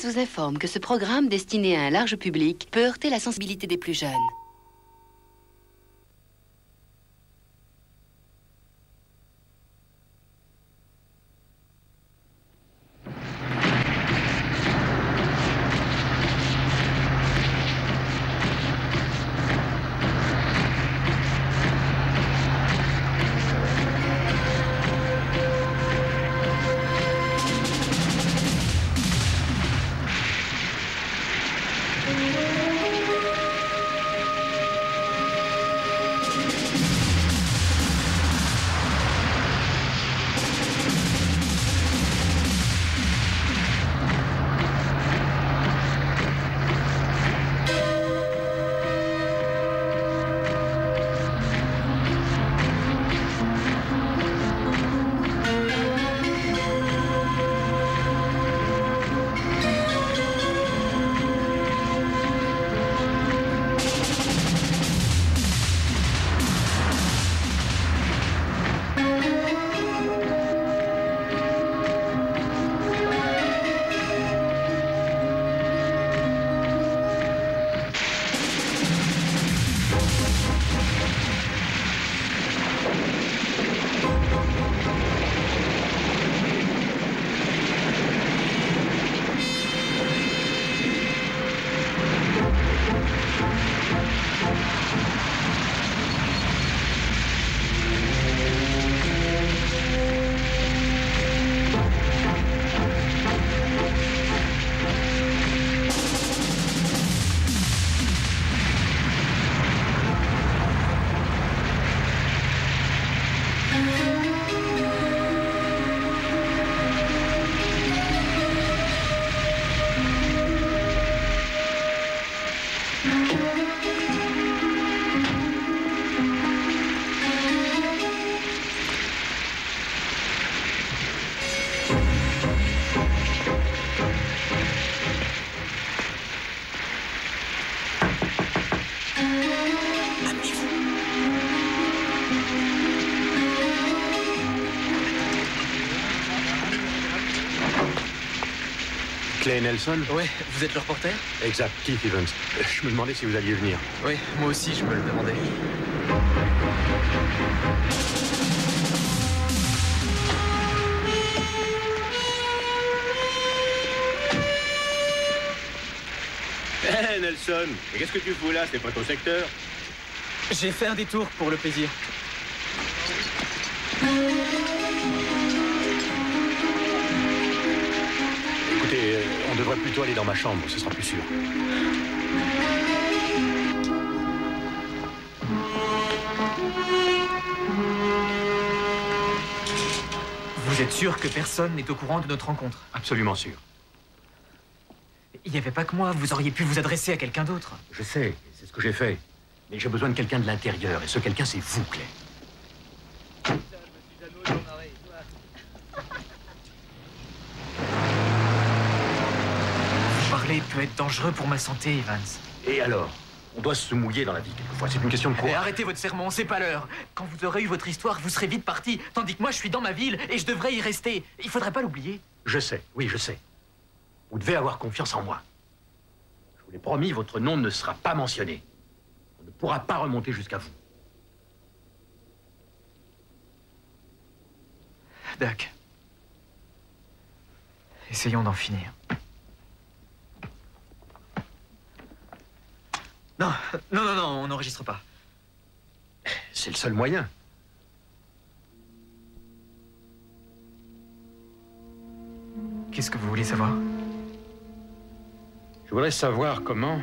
police vous informe que ce programme destiné à un large public peut heurter la sensibilité des plus jeunes. Clay Nelson? Ouais, vous êtes le reporter? Exact, Keith Evans. Je me demandais si vous alliez venir. Oui, moi aussi, je me le demandais. Hé, Nelson, mais qu'est-ce que tu fous là? C'est pas ton secteur? J'ai fait un détour pour le plaisir. Écoutez, on devrait plutôt aller dans ma chambre, ce sera plus sûr. Vous êtes sûr que personne n'est au courant de notre rencontre? Absolument sûr. Il n'y avait pas que moi, vous auriez pu vous adresser à quelqu'un d'autre. Je sais, c'est ce que j'ai fait. Mais j'ai besoin de quelqu'un de l'intérieur, et ce quelqu'un, c'est vous, Clay. Parler peut être dangereux pour ma santé, Evans. Et alors? On doit se mouiller dans la vie, quelquefois. C'est une question de Et courage. arrêtez votre sermon, c'est pas l'heure. Quand vous aurez eu votre histoire, vous serez vite parti. Tandis que moi, je suis dans ma ville et je devrais y rester. Il faudrait pas l'oublier. Je sais, oui, je sais. Vous devez avoir confiance en moi. Je vous l'ai promis, votre nom ne sera pas mentionné. On ne pourra pas remonter jusqu'à vous. Doc. Essayons d'en finir. Non, non, non, non, on n'enregistre pas. C'est le seul moyen. Qu'est-ce que vous voulez savoir? Je voudrais savoir comment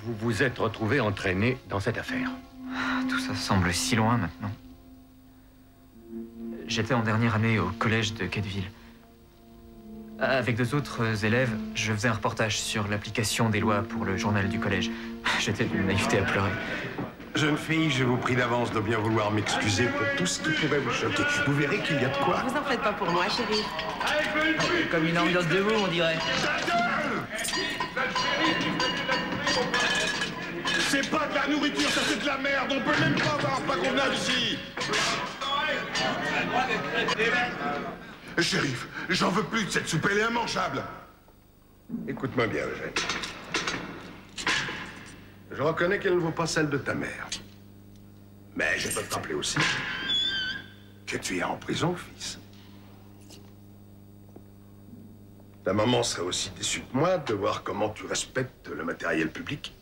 vous vous êtes retrouvé entraîné dans cette affaire. Tout ça semble si loin maintenant. J'étais en dernière année au collège de Quetteville. Avec deux autres élèves, je faisais un reportage sur l'application des lois pour le journal du collège. J'étais d'une naïveté à pleurer. Jeune fille, je vous prie d'avance de bien vouloir m'excuser pour tout ce qui pourrait vous choquer. Vous verrez qu'il y a de quoi. Vous en faites pas pour moi, chérie. Comme une ambiance de vous, on dirait. C'est pas de la nourriture, ça c'est de la merde. On peut même pas avoir pas convenable ici. Shérif, j'en veux plus de cette soupe, elle est immangeable. Écoute-moi bien, Eugène. Je reconnais qu'elle ne vaut pas celle de ta mère. Mais je peux te rappeler aussi que tu es en prison, fils. Ta maman serait aussi déçue de moi de voir comment tu respectes le matériel public.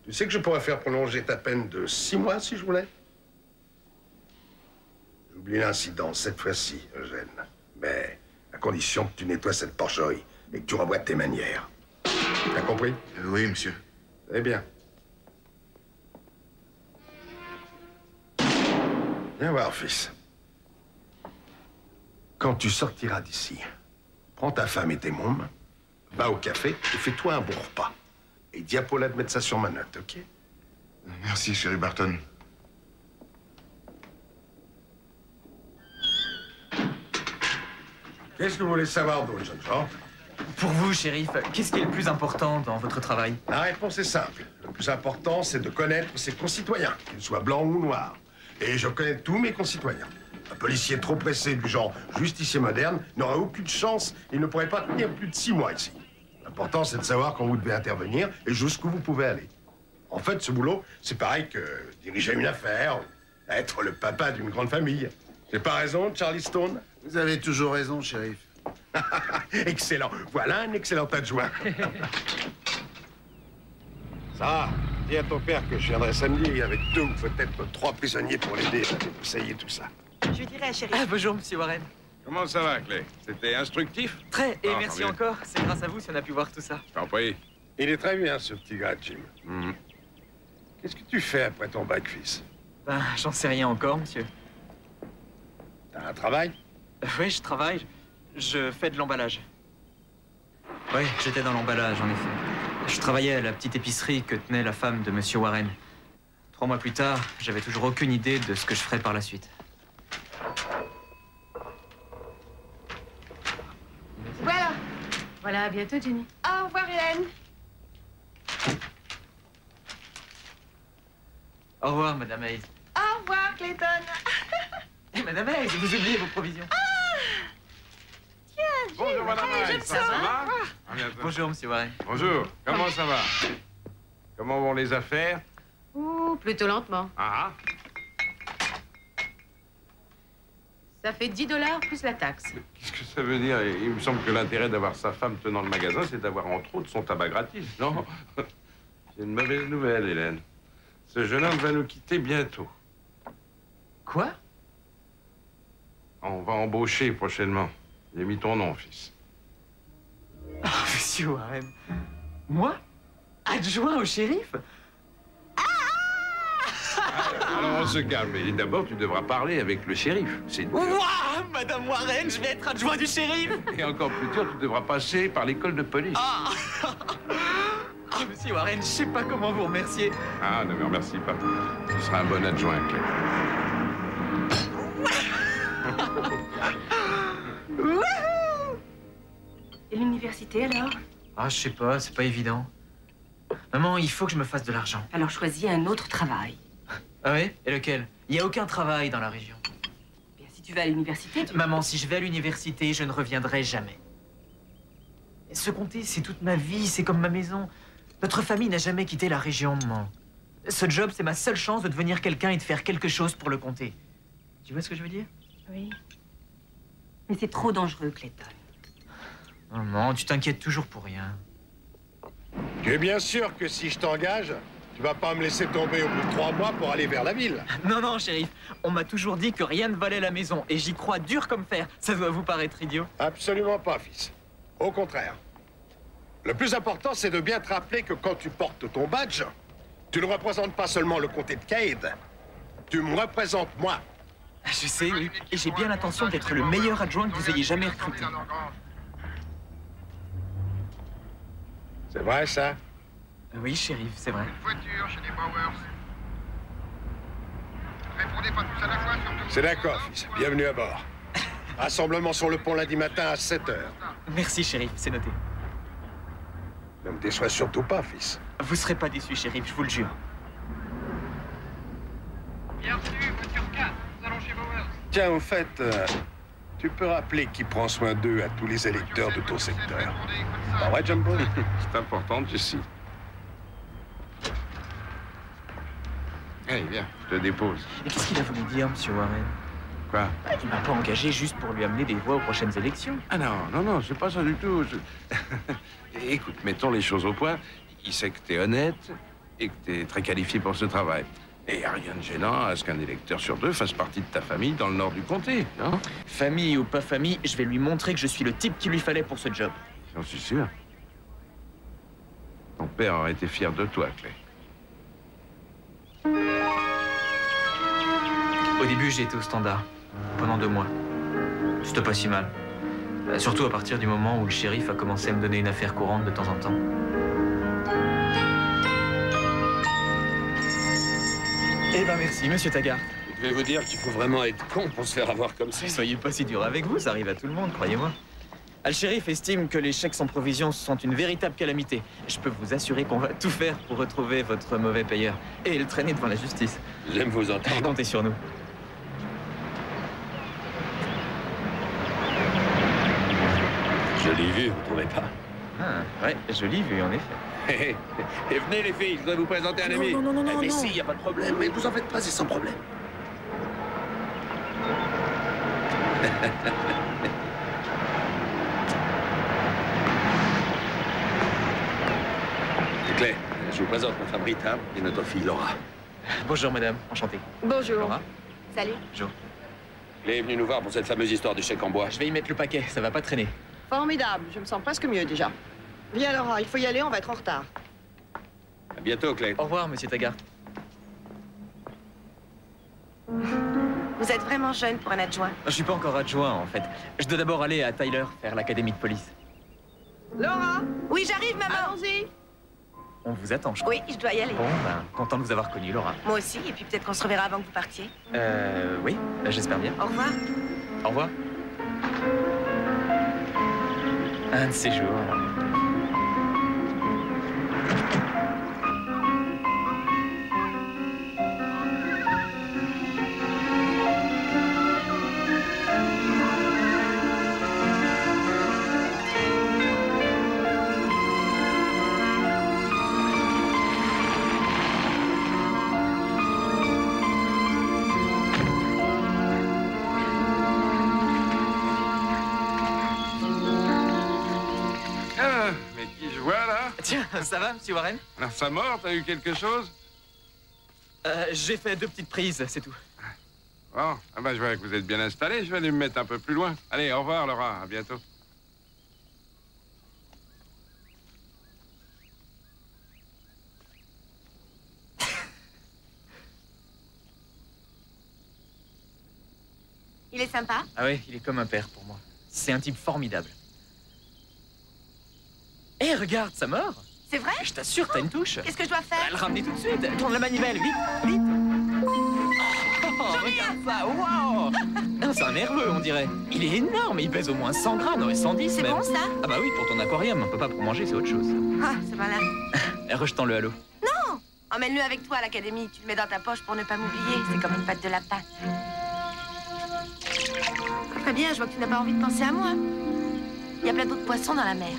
Tu sais que je pourrais faire prolonger ta peine de 6 mois si je voulais. J'oublie l'incident cette fois-ci, Eugène. Mais à condition que tu nettoies cette porcherie et que tu revoies tes manières. T'as compris? Oui, monsieur. Eh bien. Viens voir, fils. Quand tu sortiras d'ici, prends ta femme et tes mômes, va au café et fais-toi un bon repas. Et dis à Paula de mettre ça sur ma note, ok? Merci, chéri Barton. Qu'est-ce que vous voulez savoir d'autre, jeune gens? Pour vous, shérif, qu'est-ce qui est le plus important dans votre travail? La réponse est simple. Le plus important, c'est de connaître ses concitoyens, qu'ils soient blancs ou noirs. Et je connais tous mes concitoyens. Un policier trop pressé du genre justicier moderne n'aurait aucune chance. Il ne pourrait pas tenir plus de 6 mois ici. L'important, c'est de savoir quand vous devez intervenir et jusqu'où vous pouvez aller. En fait, ce boulot, c'est pareil que diriger une affaire, ou être le papa d'une grande famille. J'ai pas raison, Charlie Stone? Vous avez toujours raison, shérif. Excellent. Voilà un excellent adjoint. Ça, dis à ton père que je viendrai samedi avec 2 ou peut-être 3 prisonniers pour l'aider à débroussailler tout ça. Je dirais à Chéri. Ah, bonjour, monsieur Warren. Comment ça va, Clay? C'était instructif? Très, et Ah, merci bien. encore. C'est grâce à vous si on a pu voir tout ça. Je t'en prie. Il est très bien, ce petit gars, Jim. Mhm. Qu'est-ce que tu fais après ton bac, fils? Ben, j'en sais rien encore, monsieur. T'as un travail? Oui, je travaille. Je fais de l'emballage. Oui, j'étais dans l'emballage, en effet. Je travaillais à la petite épicerie que tenait la femme de monsieur Warren. 3 mois plus tard, j'avais toujours aucune idée de ce que je ferais par la suite. Voilà. Voilà, à bientôt, Jenny. Au revoir, Hélène. Au revoir, madame Hayes. Au revoir, Clayton. Eh, madame Hayes, vous oubliez vos provisions. Bonjour, madame Allez, Hayes. je Ça me sens. va? À bientôt. Bonjour, monsieur Warren. Bonjour. Comment ça va? Comment vont les affaires? Ouh, plutôt lentement. Ah, Ça fait 10 $ plus la taxe. qu'est-ce que ça veut dire? Il me semble que l'intérêt d'avoir sa femme tenant le magasin, c'est d'avoir entre autres son tabac gratis, non? C'est une mauvaise nouvelle, Hélène. Ce jeune homme va nous quitter bientôt. Quoi? On va embaucher prochainement. J'ai mis ton nom, fils. Oh, monsieur Warren. Moi? Adjoint au shérif? Alors on se calme. Et d'abord, tu devras parler avec le shérif. C'est dur. Ouah, madame Warren, je vais être adjoint du shérif! Et encore plus dur, tu devras passer par l'école de police. Ah, monsieur Warren, je sais pas comment vous remercier. Ah, ne me remercie pas. Tu seras un bon adjoint, Clay. Et l'université, alors? Ah, je sais pas, c'est pas évident. Maman, il faut que je me fasse de l'argent. Alors choisis un autre travail. Ah oui? Et lequel? Il y a aucun travail dans la région. Bien, si tu vas à l'université, tu... Maman, si je vais à l'université, je ne reviendrai jamais. Et ce comté, c'est toute ma vie, c'est comme ma maison. Notre famille n'a jamais quitté la région, maman. Ce job, c'est ma seule chance de devenir quelqu'un et de faire quelque chose pour le comté. Tu vois ce que je veux dire? Oui. Mais c'est trop dangereux, Clayton. Maman, tu t'inquiètes toujours pour rien. Tu es bien sûr que si je t'engage, tu vas pas me laisser tomber au bout de 3 mois pour aller vers la ville. Non, non, shérif. On m'a toujours dit que rien ne valait la maison. Et j'y crois dur comme fer. Ça doit vous paraître idiot. Absolument pas, fils. Au contraire. Le plus important, c'est de bien te rappeler que quand tu portes ton badge, tu ne représentes pas seulement le comté de Cade. Tu me représentes moi. Je sais, oui. Et j'ai bien l'intention d'être le meilleur adjoint que vous ayez jamais recruté. C'est vrai, ça? Oui, shérif, c'est vrai. Voiture chez les Bowers. Répondez pas tous à la fois, surtout. C'est d'accord, fils. Bienvenue à bord. Rassemblement sur le pont lundi matin à 7 h. Merci, shérif, c'est noté. Ne me déçois surtout pas, fils. Vous serez pas déçu, shérif, je vous le jure. Bienvenue, voiture 4. Nous allons chez Bowers. Tiens, au fait, Tu peux rappeler qui prend soin d'eux à tous les électeurs de ton secteur. Pas vrai, Jumbo? C'est important, Jesse. Allez, viens, je te dépose. Mais qu'est-ce qu'il a voulu dire, monsieur Warren? Quoi? Bah, il m'a pas engagé juste pour lui amener des voix aux prochaines élections. Ah non, non, non, c'est pas ça du tout. Écoute, mettons les choses au point. Il sait que t'es honnête et que t'es très qualifié pour ce travail. Et y a rien de gênant à ce qu'un électeur sur deux fasse partie de ta famille dans le nord du comté, non? Famille ou pas famille, je vais lui montrer que je suis le type qu'il lui fallait pour ce job. J'en suis sûr. Ton père aurait été fier de toi, Clay. Au début, j'ai été au standard, pendant 2 mois. C'était pas si mal. Surtout à partir du moment où le shérif a commencé à me donner une affaire courante de temps en temps. Eh ben merci, monsieur Taggart. Je vais vous dire qu'il faut vraiment être con pour se faire avoir comme ça. Soyez pas si dur avec vous, ça arrive à tout le monde, croyez-moi. Le shérif estime que les chèques sans provision sont une véritable calamité. Je peux vous assurer qu'on va tout faire pour retrouver votre mauvais payeur et le traîner devant la justice. J'aime vous entendre. Comptez sur nous. Je l'ai vu, vous trouvez pas? Ah, ouais, joli vu, en effet. Et venez les filles, je dois vous présenter un ami. Non, Mais si, y a pas de problème, mais vous en faites pas, c'est sans problème. Clay, je vous présente ma femme Rita et notre fille Laura. Bonjour madame, enchanté. Bonjour. Laura, Salut. bonjour. Clay est venu nous voir pour cette fameuse histoire du chèque en bois. Je vais y mettre le paquet, ça va pas traîner. Formidable. Je me sens presque mieux déjà. Viens Laura, il faut y aller, on va être en retard. À bientôt, Clay. Au revoir, monsieur Taggart. Vous êtes vraiment jeune pour un adjoint. Je suis pas encore adjoint, en fait. Je dois d'abord aller à Tyler, faire l'académie de police. Laura. Oui, j'arrive, maman. Allons-y. On vous attend, je crois. Oui, je dois y aller. Bon, ben, content de vous avoir connu, Laura. Moi aussi, et puis peut-être qu'on se reverra avant que vous partiez. Oui, j'espère bien. Au revoir. Au revoir. Un de ces jours. Ah, mais qui je vois là? Tiens, ça va, monsieur Warren? Alors, sa mort, t'as eu quelque chose? J'ai fait 2 petites prises, c'est tout. Bon, ah ben, je vois que vous êtes bien installé. Je vais aller me mettre un peu plus loin. Allez, au revoir, Laura. À bientôt. Il est sympa. Ah oui, il est comme un père pour moi. C'est un type formidable. Hé, regarde, ça mord. C'est vrai? Je t'assure, t'as une touche. Qu'est-ce que je dois faire? Le ramener tout de suite. Tourne la manivelle, vite, vite. Oh, regarde ça, wow. Non, c'est un nerveux, on dirait. Il est énorme, il pèse au moins 100 grammes, ouais, 110 C'est même. bon, ça? Ah bah oui, pour ton aquarium, pas pour manger, c'est autre chose. Ah, c'est malin. Rejetons-le à l'eau. Emmène-le avec toi à l'académie. Tu le mets dans ta poche pour ne pas m'oublier. C'est comme une patte de lapin. Très bien, je vois que tu n'as pas envie de penser à moi. Il y a plein d'autres poissons dans la mer.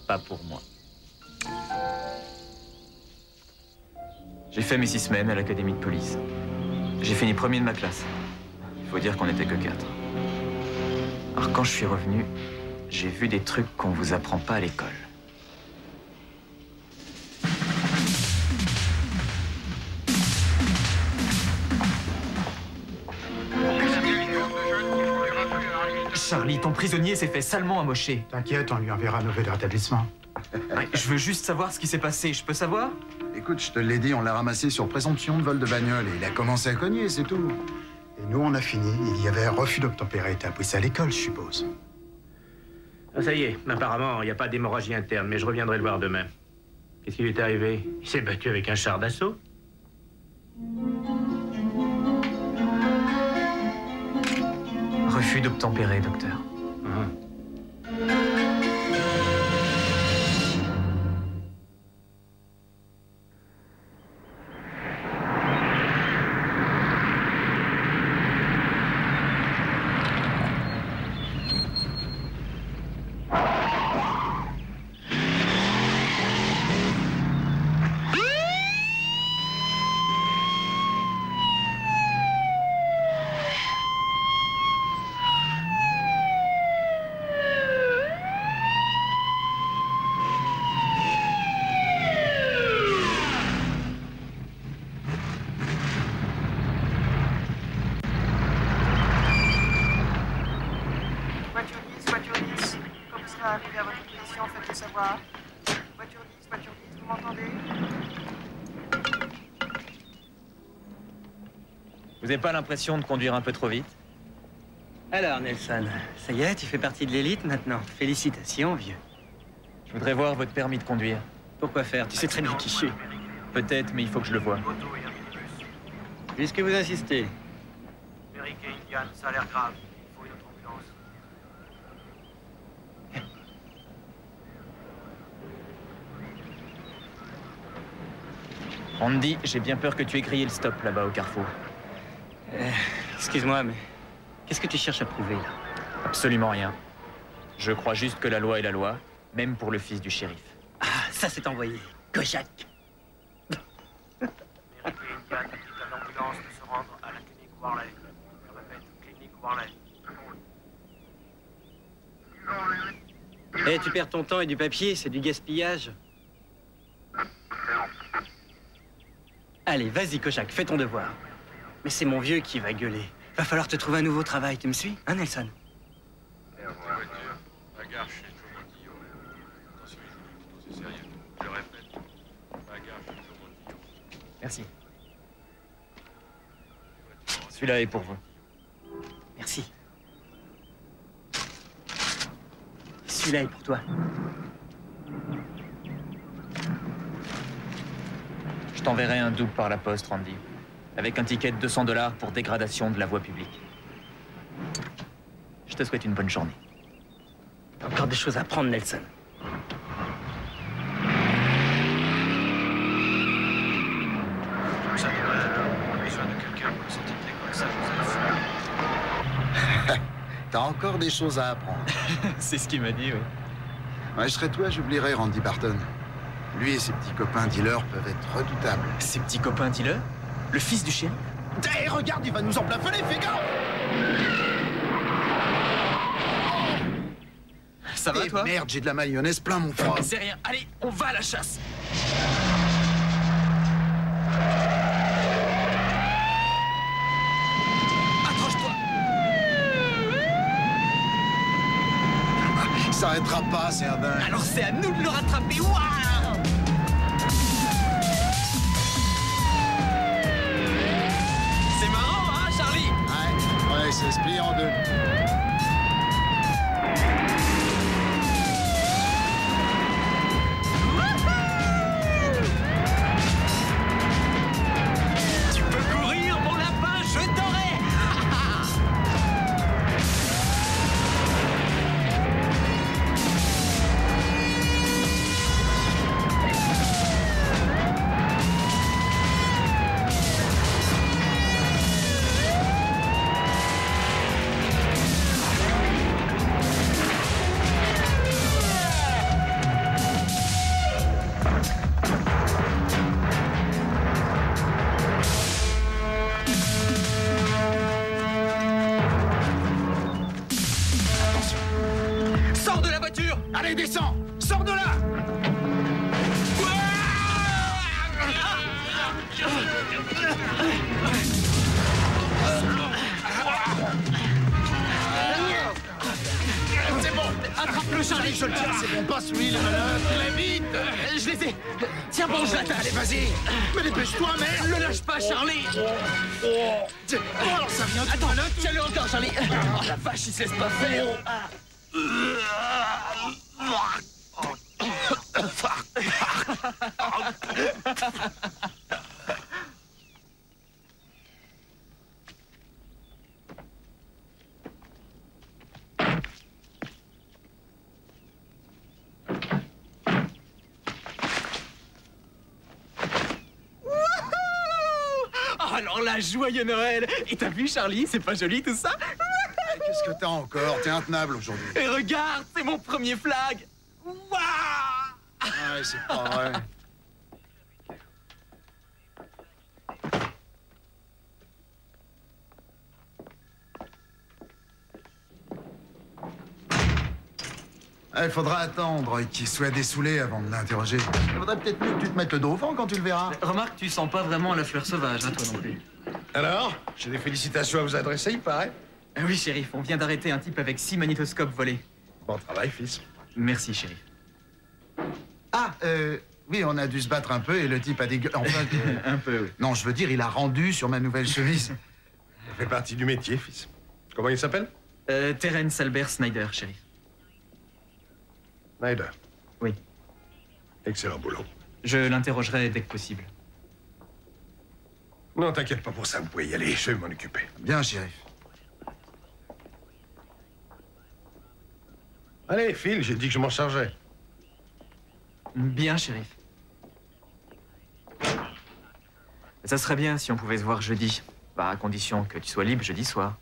Pas pour moi. J'ai fait mes 6 semaines à l'académie de police. J'ai fini premier de ma classe. Il faut dire qu'on n'était que 4. Alors quand je suis revenu, j'ai vu des trucs qu'on vous apprend pas à l'école. Charlie, ton prisonnier s'est fait salement amocher. T'inquiète, on lui enverra un nouvel rétablissement. Je veux juste savoir ce qui s'est passé. Je peux savoir? Écoute, je te l'ai dit, on l'a ramassé sur présomption de vol de bagnole et il a commencé à cogner, c'est tout. Et nous, on a fini. Il y avait un refus d'obtempérer. T'as appris ça à l'école, je suppose. Ah, ça y est, apparemment, il n'y a pas d'hémorragie interne, mais je reviendrai le voir demain. Qu'est-ce qui lui est arrivé? Il s'est battu avec un char d'assaut? Refus d'obtempérer, docteur. va arriver à votre position, faites-le savoir. Voiture 10, vous m'entendez? Vous n'avez pas l'impression de conduire un peu trop vite? Alors, Nelson, ça y est, tu fais partie de l'élite maintenant. Félicitations, vieux. Je voudrais voir votre permis de conduire. Pourquoi faire? Tu sais très bien qui je suis. Peut-être, mais il faut que je le voie. Puisque vous insistez. Eric et Indian, ça a l'air grave. Il faut une autre ambulance. Andy, j'ai bien peur que tu aies grillé le stop là-bas au carrefour. Excuse-moi, mais qu'est-ce que tu cherches à prouver, là? Absolument rien. Je crois juste que la loi est la loi, même pour le fils du shérif. Ah, ça c'est envoyé. Kojak. Eric et Indian, dites à l'ambulance de se rendre à la clinique Warley. Je répète, clinique Warley. Eh, tu perds ton temps et du papier, c'est du gaspillage. Allez, vas-y, Kojak, fais ton devoir. Mais c'est mon vieux qui va gueuler. Va falloir te trouver un nouveau travail, tu me suis? Hein, Nelson? Bagarre chez Joe Mondillo. Attention, il joue du couteau, c'est sérieux. Je le répète. Bagarre chez Joe Mondillo. Merci. Celui-là est pour vous. Merci. Celui-là est pour toi. Je t'enverrai un double par la poste, Randy. Avec un ticket de $200 pour dégradation de la voie publique. Je te souhaite une bonne journée. Encore des choses à prendre, Nelson. Ça on a besoin de quelqu'un pour le sortir de l'école, ça vous aide. T'as encore des choses à apprendre. C'est ce qu'il m'a dit, oui. Ouais, je serais toi, j'oublierais Randy Barton. Lui et ses petits copains dealers peuvent être redoutables. Ses petits copains dealers? Le fils du shérif? Hé, regarde, il va nous en plafonner, fais gaffe! Ça va, toi? Merde, j'ai de la mayonnaise plein mon froid. C'est rien. Allez, on va à la chasse. Accroche-toi. Il s'arrêtera pas, c'est un dingue. Alors c'est à nous de le rattraper. Waouh! C'est marrant, hein, Charlie? Ouais, c'est se plier en deux. Tu peux courir, mon lapin, je t'aurai! Sors de la voiture! Allez, descends! Sors de là! C'est bon! Attrape-le, Charlie! Je le tiens, c'est bon, passe lui, les malades! Très vite! Je les ai! Tiens bon, je l'attache! Allez, vas-y! Mais dépêche-toi, merde! Le lâche pas, Charlie! Oh, alors ça vient du Attends, malade! tiens-le encore, Charlie! Oh la vache, il se laisse pas faire! Alors là, joyeux Noël! Et t'as vu, Charlie, c'est pas joli tout ça? Qu'est-ce que t'as encore? T'es intenable aujourd'hui. Et regarde, c'est mon premier flag! Waouh! Ouais, c'est pas vrai. Il faudra attendre qu'il soit dessoulé avant de l'interroger. Il faudrait peut-être mieux que tu te mettes le dos au vent quand tu le verras. Remarque, tu sens pas vraiment la fleur sauvage, hein, toi non plus. Alors, j'ai des félicitations à vous adresser, il paraît. Ah oui, shérif, on vient d'arrêter un type avec 6 magnétoscopes volés. Bon travail, fils. Merci, shérif. Ah, oui, on a dû se battre un peu et le type a dégueulé. Enfin, un peu, oui. Non, je veux dire, il a rendu sur ma nouvelle chemise. Ça fait partie du métier, fils. Comment il s'appelle? Terence Albert Snyder, shérif. Snyder. Oui. Excellent boulot. Je l'interrogerai dès que possible. Non, t'inquiète pas pour ça, vous pouvez y aller, je vais m'en occuper. Bien, shérif. Allez, file, j'ai dit que je m'en chargeais. Bien, shérif. Ça serait bien si on pouvait se voir jeudi. Bah, à condition que tu sois libre jeudi soir.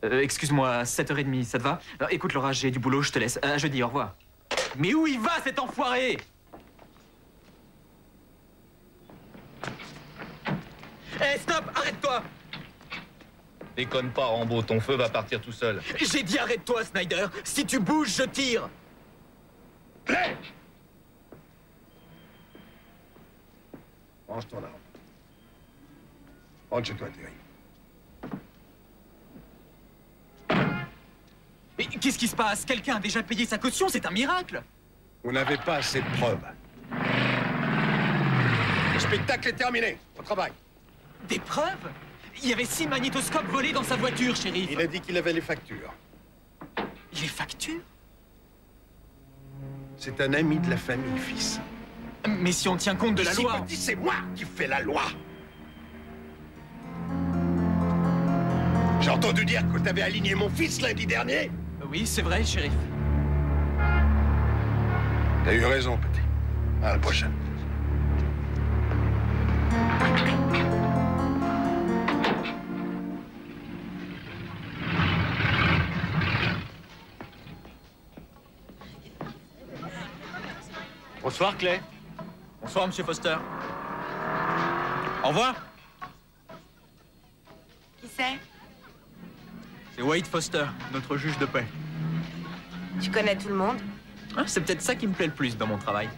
Excuse-moi, 7h30, ça te va? Écoute, Laura, j'ai du boulot, je te laisse. À jeudi, au revoir. Mais où il va, cet enfoiré? Hé, stop, arrête-toi! Déconne pas, Rambo, ton feu va partir tout seul. J'ai dit arrête-toi, Snyder. Si tu bouges, je tire. Claire! Range ton arme. Rentre chez toi, Terry. Mais qu'est-ce qui se passe? Quelqu'un a déjà payé sa caution, c'est un miracle. Vous n'avez pas assez de preuves. Le spectacle est terminé. Au travail. Des preuves? Il y avait 6 magnétoscopes volés dans sa voiture, shérif. Il a dit qu'il avait les factures. Les factures? C'est un ami de la famille, fils. Mais si on tient compte de la Ici, loi... petit, c'est moi qui fais la loi. J'ai entendu dire que t'avais aligné mon fils lundi dernier. Oui, c'est vrai, shérif. T'as eu raison, petit. À la prochaine. Bonsoir, Clay. Bonsoir, Monsieur Foster. Au revoir. Qui c'est? C'est Wade Foster, notre juge de paix. Tu connais tout le monde? Ah, c'est peut-être ça qui me plaît le plus dans mon travail.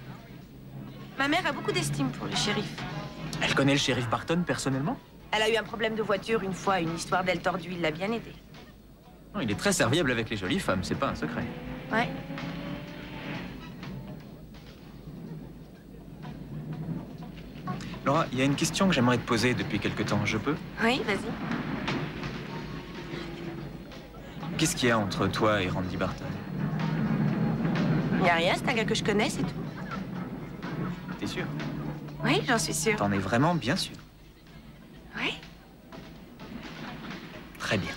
Ma mère a beaucoup d'estime pour le shérif. Elle connaît le shérif Barton personnellement? Elle a eu un problème de voiture une fois, une histoire d'aile tordue, il l'a bien aidé. Non, il est très serviable avec les jolies femmes, c'est pas un secret. Ouais. Laura, il y a une question que j'aimerais te poser depuis quelque temps, je peux? Oui, vas-y. Qu'est-ce qu'il y a entre toi et Randy Barton? Y a rien, c'est un gars que je connais, c'est tout. T'es sûr? Oui, j'en suis sûre. T'en es vraiment bien sûr? Oui. Très bien.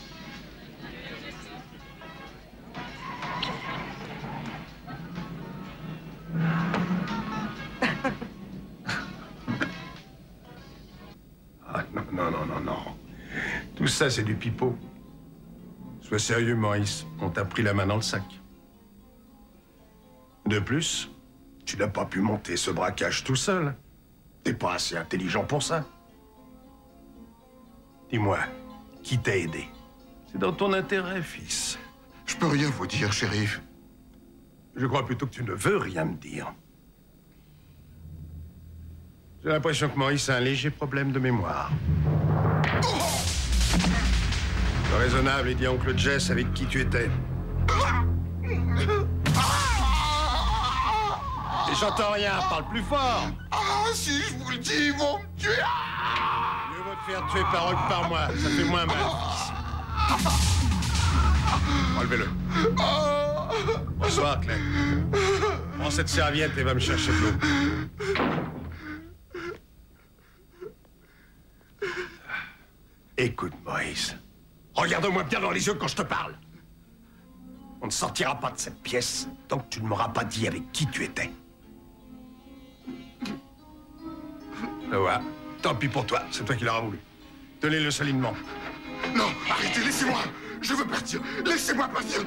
Ah, non. Tout ça, c'est du pipeau. Sois sérieux, Maurice. On t'a pris la main dans le sac. De plus, tu n'as pas pu monter ce braquage tout seul. T'es pas assez intelligent pour ça. Dis-moi, qui t'a aidé? C'est dans ton intérêt, fils. Je peux rien vous dire, shérif. Je crois plutôt que tu ne veux rien me dire. J'ai l'impression que Maurice a un léger problème de mémoire. C'est raisonnable et dis à oncle Jess avec qui tu étais. Et j'entends rien, parle plus fort. Ah, si je vous le dis, ils vont me tuer. Mieux vaut te faire tuer par eux que par moi, ça fait moins mal. Enlevez-le. Bonsoir, Clay. Prends cette serviette et va me chercher de l'eau. Écoute, Maurice. Regarde-moi bien dans les yeux quand je te parle. On ne sortira pas de cette pièce tant que tu ne m'auras pas dit avec qui tu étais. Noah, tant pis pour toi, c'est toi qui l'auras voulu. Tenez-le solidement. Non, arrêtez, laissez-moi. Je veux partir. Laissez-moi partir.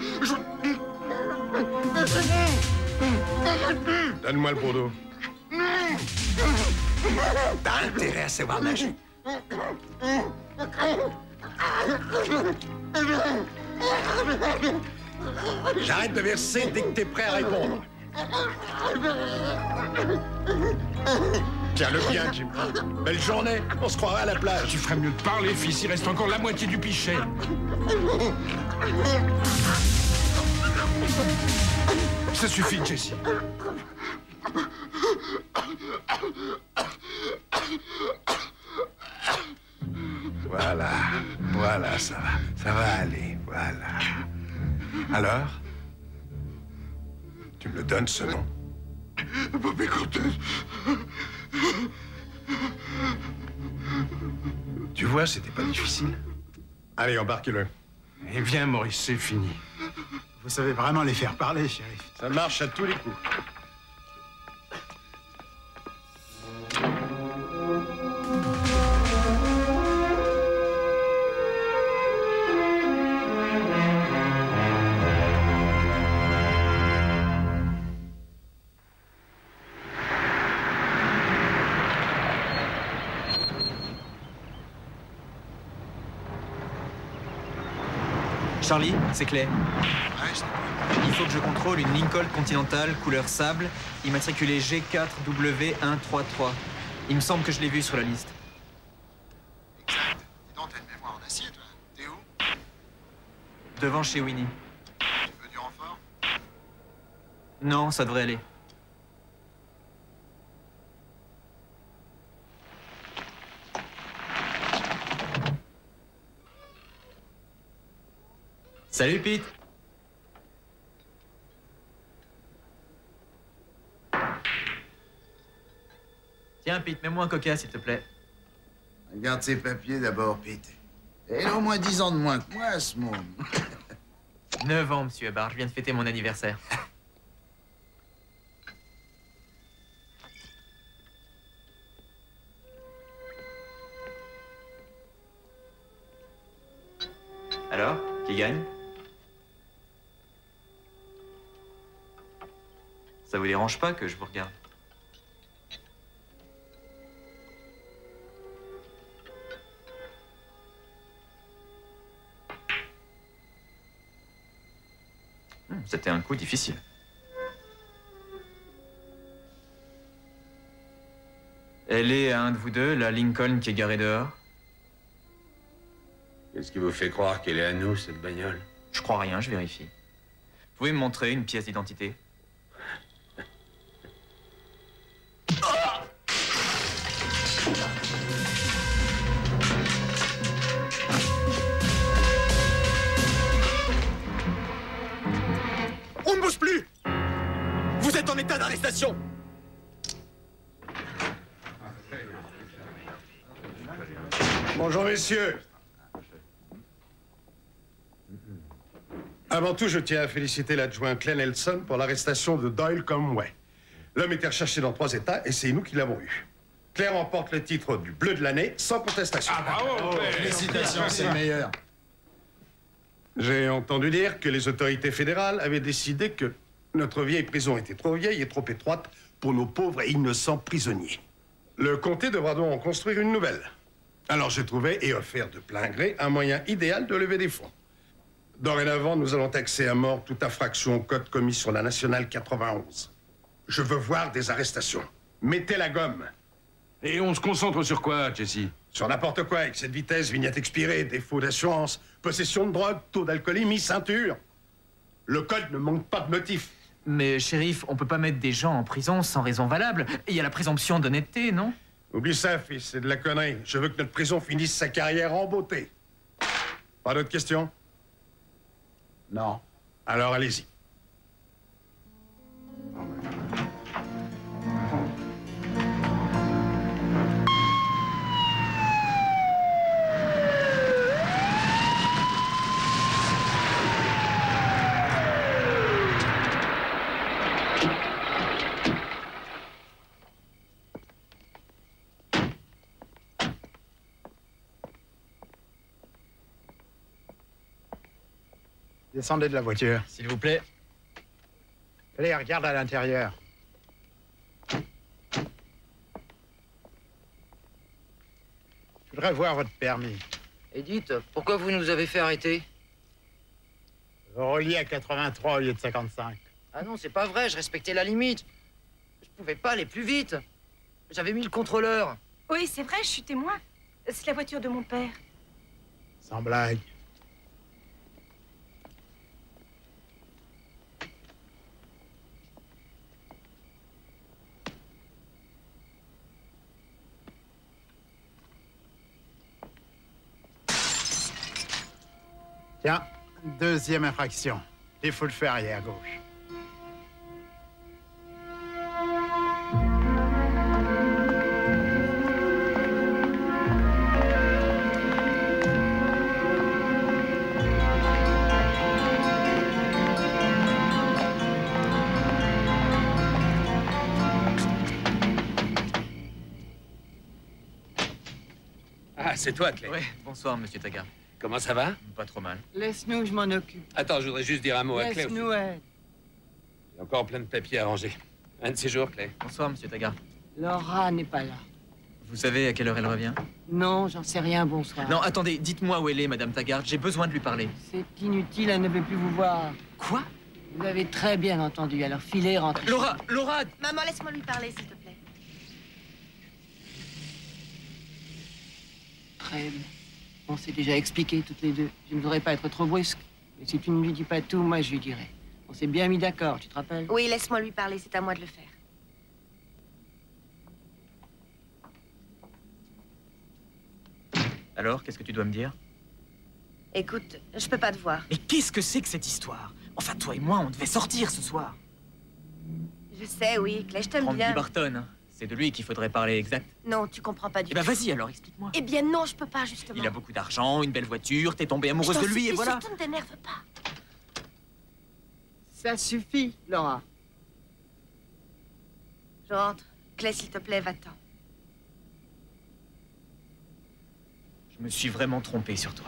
Donne-moi le brodo. T'as intérêt à savoir nager. J'arrête de verser dès que t'es prêt à répondre. Tiens-le bien, Jim. Belle journée, on se croirait à la plage. Tu ferais mieux de parler, fils. Il reste encore la moitié du pichet. Ça suffit, Jesse. Voilà, ça va aller, voilà. Alors? Tu me le donnes, ce nom? Bobby Cortez. Tu vois, c'était pas difficile. Allez, embarquez-le. Eh bien, Maurice, c'est fini. Vous savez vraiment les faire parler, shérif. Ça marche à tous les coups. Charlie, c'est Clay. Il faut que je contrôle une Lincoln Continental couleur sable, immatriculée G4W133. Il me semble que je l'ai vue sur la liste. Exact. Dis donc, t'as une mémoire en acier, toi. T'es où? Devant chez Winnie. Tu veux du renfort? Non, ça devrait aller. Salut, Pete. Tiens, Pete, mets-moi un coca, s'il te plaît. Regarde ses papiers d'abord, Pete. Et il a au moins 10 ans de moins que moi, ce môme. 9 ans, monsieur Hubbard. Je viens de fêter mon anniversaire. Alors, qui gagne? Ça vous dérange pas que je vous regarde? C'était un coup difficile. Elle est à un de vous deux, la Lincoln qui est garée dehors? Qu'est-ce qui vous fait croire qu'elle est à nous, cette bagnole? Je crois rien, je vérifie. Vous pouvez me montrer une pièce d'identité? On ne bouge plus! Vous êtes en état d'arrestation! Bonjour, messieurs. Avant tout, je tiens à féliciter l'adjoint Clay Nelson pour l'arrestation de Doyle Conway. L'homme était recherché dans 3 États et c'est nous qui l'avons eu. Claire remporte le titre du bleu de l'année sans contestation. Ah, bravo! Félicitations, c'est le meilleur. J'ai entendu dire que les autorités fédérales avaient décidé que notre vieille prison était trop vieille et trop étroite pour nos pauvres et innocents prisonniers. Le comté devra donc en construire une nouvelle. Alors j'ai trouvé et offert de plein gré un moyen idéal de lever des fonds. Dorénavant, nous allons taxer à mort toute infraction au code commis sur la nationale 91. Je veux voir des arrestations. Mettez la gomme. Et on se concentre sur quoi, Jesse? Sur n'importe quoi, avec cette vitesse, vignette expirée, défaut d'assurance, possession de drogue, taux d'alcoolémie, ceinture. Le code ne manque pas de motifs. Mais, shérif, on peut pas mettre des gens en prison sans raison valable. Il y a la présomption d'honnêteté, non? Oublie ça, fils, c'est de la connerie. Je veux que notre prison finisse sa carrière en beauté. Pas d'autres questions? Non. Alors allez-y. Descendez de la voiture. S'il vous plaît. Allez, regarde à l'intérieur. Je voudrais voir votre permis. Et dites, pourquoi vous nous avez fait arrêter? Vous rouliez à 83 au lieu de 55. Ah non, c'est pas vrai, je respectais la limite. Je pouvais pas aller plus vite. J'avais mis le contrôleur. Oui, c'est vrai, je suis témoin. C'est la voiture de mon père. Sans blague. Tiens, deuxième infraction. Il faut le faire arrière à gauche. Ah, c'est toi, Clay. Ouais, bonsoir, monsieur Taggart. Comment ça va? Pas trop mal. Laisse-nous, je m'en occupe. Attends, je voudrais juste dire un mot à Clay. Laisse-nous, J'ai encore plein de papiers à ranger. Un de ces jours, Clay. Bonsoir, monsieur Taggart. Laura n'est pas là. Vous savez à quelle heure elle revient? Non, j'en sais rien, bonsoir. Non, attendez, dites-moi où elle est, madame Taggart. J'ai besoin de lui parler. C'est inutile, elle ne veut plus vous voir. Quoi? Vous avez très bien entendu, alors filez, rentrez. Laura! Laura! Maman, laisse-moi lui parler, s'il te plaît. Très bien. On s'est déjà expliqué toutes les deux. Je ne voudrais pas être trop brusque. Mais si tu ne lui dis pas tout, moi je lui dirai. On s'est bien mis d'accord, tu te rappelles? Oui, laisse-moi lui parler, c'est à moi de le faire. Alors, qu'est-ce que tu dois me dire? Écoute, je peux pas te voir. Mais qu'est-ce que c'est que cette histoire? Enfin, toi et moi, on devait sortir ce soir. Je sais, oui, Clay, je t'aime Randy bien. Barton. C'est de lui qu'il faudrait parler, exact. Non, tu comprends pas du Eh ben tout. vas-y alors, explique-moi. Eh bien non, je peux pas, justement. Il a beaucoup d'argent, une belle voiture, t'es tombée amoureuse Je t'en de lui et supplie, voilà. surtout ne t'énerve pas. Ça suffit, Laura. Je rentre. Clay, s'il te plaît, va-t'en. Je me suis vraiment trompé sur toi.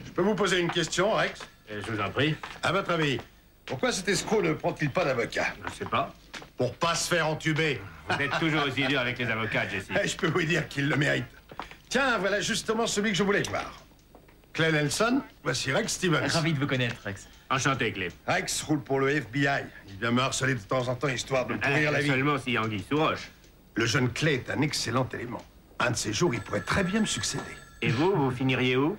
Je peux vous poser une question, Rex? Je vous en prie. À votre avis, pourquoi cet escroc ne prend-il pas d'avocat? Je sais pas. Pour pas se faire entuber. Vous êtes toujours aussi dur avec les avocats, Jesse. Je peux vous dire qu'il le mérite. Tiens, voilà justement celui que je voulais voir. Clay Nelson, voici Rex Stevens. Ravi de vous connaître, Rex. Enchanté, Clay. Rex roule pour le FBI. Il vient me harceler de temps en temps, histoire de me pourrir la vie. Seulement si Anguille sous roche. Le jeune Clay est un excellent élément. Un de ces jours, il pourrait très bien me succéder. Et vous finiriez où?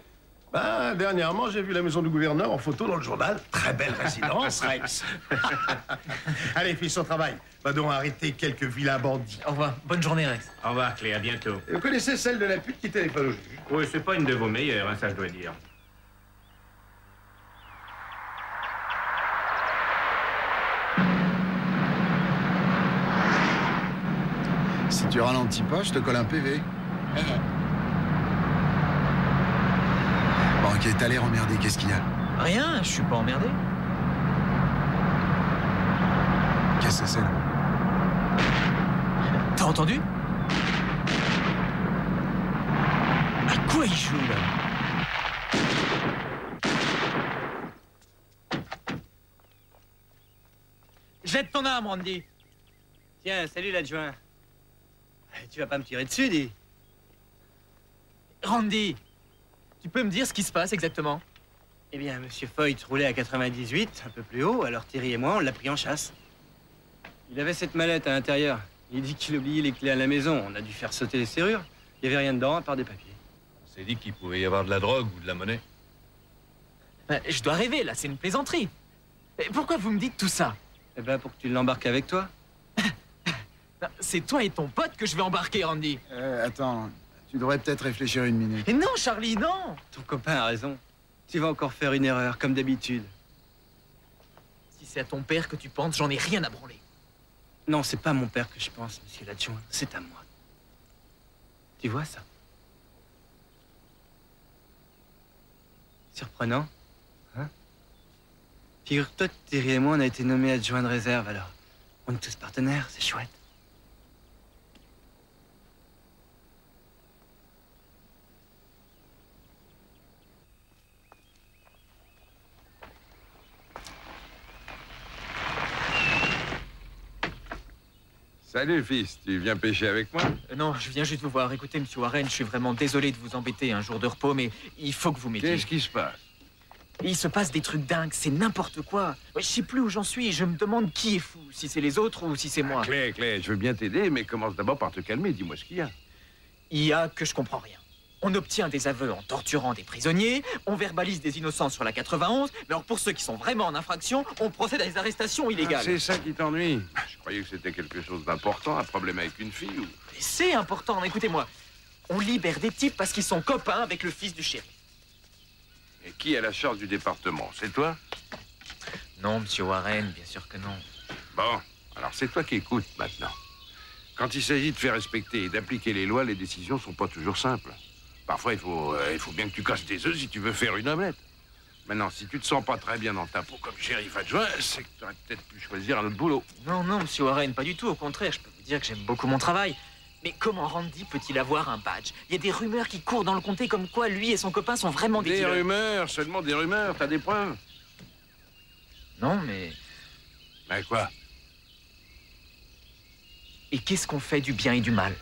Ben, dernièrement, j'ai vu la maison du gouverneur en photo dans le journal. Très belle résidence, Rex. Allez, fils, au travail. Va donc arrêter quelques vilains bandits. Au revoir. Bonne journée, Rex. Au revoir, Clay. À bientôt. Et vous connaissez celle de la pute qui téléphone au juge? Oui, c'est pas une de vos meilleures, hein, ça je dois dire. Si tu ralentis pas, je te colle un PV. Bon, ok, t'as l'air emmerdé, qu'est-ce qu'il y a? Rien, je suis pas emmerdé. Qu'est-ce que c'est, là? T'as entendu? À quoi il joue, là? Jette ton arme, Randy. Tiens, salut l'adjoint. Tu vas pas me tirer dessus, dis. Randy, tu peux me dire ce qui se passe exactement? Eh bien, Monsieur Foyt roulait à 98, un peu plus haut, alors Thierry et moi, on l'a pris en chasse. Il avait cette mallette à l'intérieur. Il dit qu'il oubliait les clés à la maison. On a dû faire sauter les serrures. Il n'y avait rien dedans, à part des papiers. On s'est dit qu'il pouvait y avoir de la drogue ou de la monnaie. Ben, je dois rêver, là, c'est une plaisanterie. Et pourquoi vous me dites tout ça? Eh ben, pour que tu l'embarques avec toi. C'est toi et ton pote que je vais embarquer, Randy. Attends, tu devrais peut-être réfléchir une minute. Et non, Charlie, non! Ton copain a raison. Tu vas encore faire une erreur, comme d'habitude. Si c'est à ton père que tu penses, j'en ai rien à branler. Non, c'est pas à mon père que je pense, monsieur l'adjoint. C'est à moi. Tu vois ça? Surprenant, hein? Figure-toi que Thierry et moi, on a été nommés adjoints de réserve, alors. On est tous partenaires, c'est chouette. Salut, fils. Tu viens pêcher avec moi? Non, je viens juste vous voir. Écoutez, monsieur Warren, je suis vraiment désolé de vous embêter un jour de repos, mais il faut que vous m'aidiez. Qu'est-ce qui se passe? Et il se passe des trucs dingues, c'est n'importe quoi. Je sais plus où j'en suis, je me demande qui est fou, si c'est les autres ou si c'est moi. Clay, je veux bien t'aider, mais commence d'abord par te calmer, dis-moi ce qu'il y a. Il y a que je comprends rien. On obtient des aveux en torturant des prisonniers, on verbalise des innocents sur la 91, mais alors pour ceux qui sont vraiment en infraction, on procède à des arrestations illégales. C'est ça qui t'ennuie. Je croyais que c'était quelque chose d'important, un problème avec une fille ou... C'est important, écoutez-moi. On libère des types parce qu'ils sont copains avec le fils du shérif. Et qui a la charge du département? C'est toi? Non, monsieur Warren, bien sûr que non. Bon, alors c'est toi qui écoutes maintenant. Quand il s'agit de faire respecter et d'appliquer les lois, les décisions sont pas toujours simples. Parfois, il faut bien que tu casses tes œufs si tu veux faire une omelette. Maintenant, si tu te sens pas très bien dans ta peau comme shérif adjoint, c'est que tu aurais peut-être pu choisir un autre boulot. Non, monsieur Warren, pas du tout. Au contraire, je peux vous dire que j'aime beaucoup mon travail. Mais comment Randy peut-il avoir un badge? Il y a des rumeurs qui courent dans le comté comme quoi lui et son copain sont vraiment des dealers. Des rumeurs, seulement des rumeurs. T'as des preuves? Non, mais... Mais quoi? Et qu'est-ce qu'on fait du bien et du mal?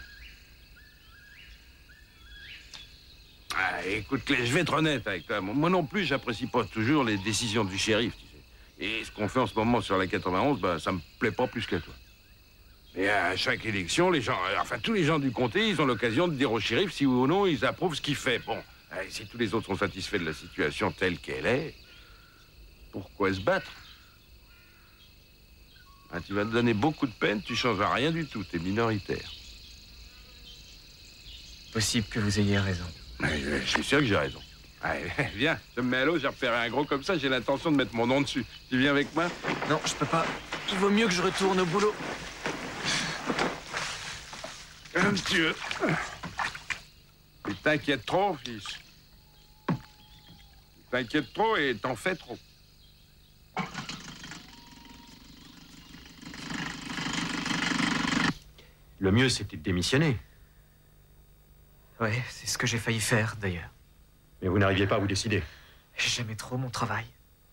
Ah, écoute, Clay, je vais être honnête avec toi. Moi non plus, j'apprécie pas toujours les décisions du shérif, tu sais. Et ce qu'on fait en ce moment sur la 91, bah, ça me plaît pas plus que toi. Et à chaque élection, les gens, enfin tous les gens du comté, ils ont l'occasion de dire au shérif si oui ou non ils approuvent ce qu'il fait. Bon, si tous les autres sont satisfaits de la situation telle qu'elle est, pourquoi se battre? Ah, tu vas te donner beaucoup de peine, tu changeras rien du tout, t'es minoritaire. Possible que vous ayez raison. Je suis sûr que j'ai raison. Allez, viens, je me mets à l'eau, j'ai repéré un gros comme ça, j'ai l'intention de mettre mon nom dessus. Tu viens avec moi? Non, je peux pas. Il vaut mieux que je retourne au boulot. Comme tu veux. Tu t'inquiètes trop, fils. Tu t'inquiètes trop et t'en fais trop. Le mieux, c'était de démissionner. Ouais, c'est ce que j'ai failli faire, d'ailleurs. Mais vous n'arriviez pas à vous décider. J'aimais trop mon travail.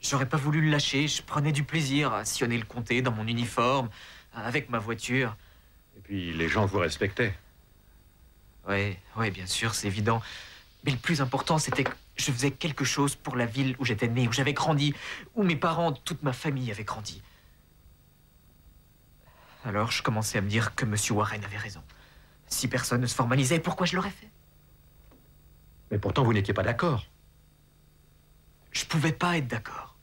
J'aurais pas voulu le lâcher, je prenais du plaisir à sillonner le comté dans mon uniforme, avec ma voiture. Et puis, les gens vous respectaient. Ouais, bien sûr, c'est évident. Mais le plus important, c'était que je faisais quelque chose pour la ville où j'étais né, où j'avais grandi, où mes parents, toute ma famille avaient grandi. Alors, je commençais à me dire que monsieur Warren avait raison. Si personne ne se formalisait, pourquoi je l'aurais fait? Mais pourtant, vous n'étiez pas d'accord. Je pouvais pas être d'accord.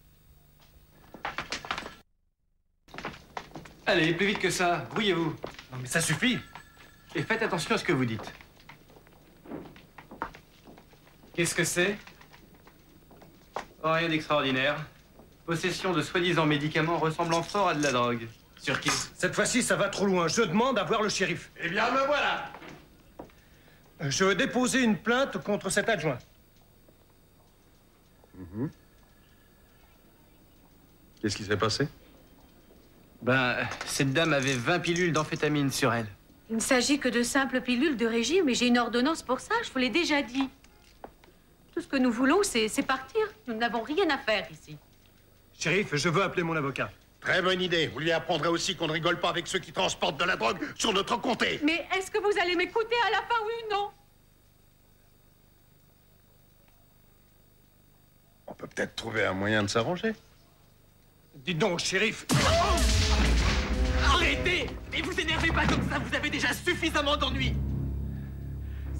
Allez, plus vite que ça, brouillez-vous. Non mais ça suffit. Et faites attention à ce que vous dites. Qu'est-ce que c'est? Oh, rien d'extraordinaire. Possession de soi-disant médicaments ressemblant fort à de la drogue. Sur qui? Cette fois-ci, ça va trop loin. Je demande à voir le shérif. Eh bien, me voilà. Je veux déposer une plainte contre cet adjoint. Qu'est-ce qui s'est passé? Ben, cette dame avait 20 pilules d'amphétamine sur elle. Il ne s'agit que de simples pilules de régime et j'ai une ordonnance pour ça, je vous l'ai déjà dit. Tout ce que nous voulons, c'est partir. Nous n'avons rien à faire ici. Shérif, je veux appeler mon avocat. Très bonne idée. Vous lui apprendrez aussi qu'on ne rigole pas avec ceux qui transportent de la drogue sur notre comté. Mais est-ce que vous allez m'écouter à la fin, oui ou non? On peut peut-être trouver un moyen de s'arranger. Dites donc, shérif. Arrêtez! Et vous énervez pas comme ça, vous avez déjà suffisamment d'ennuis.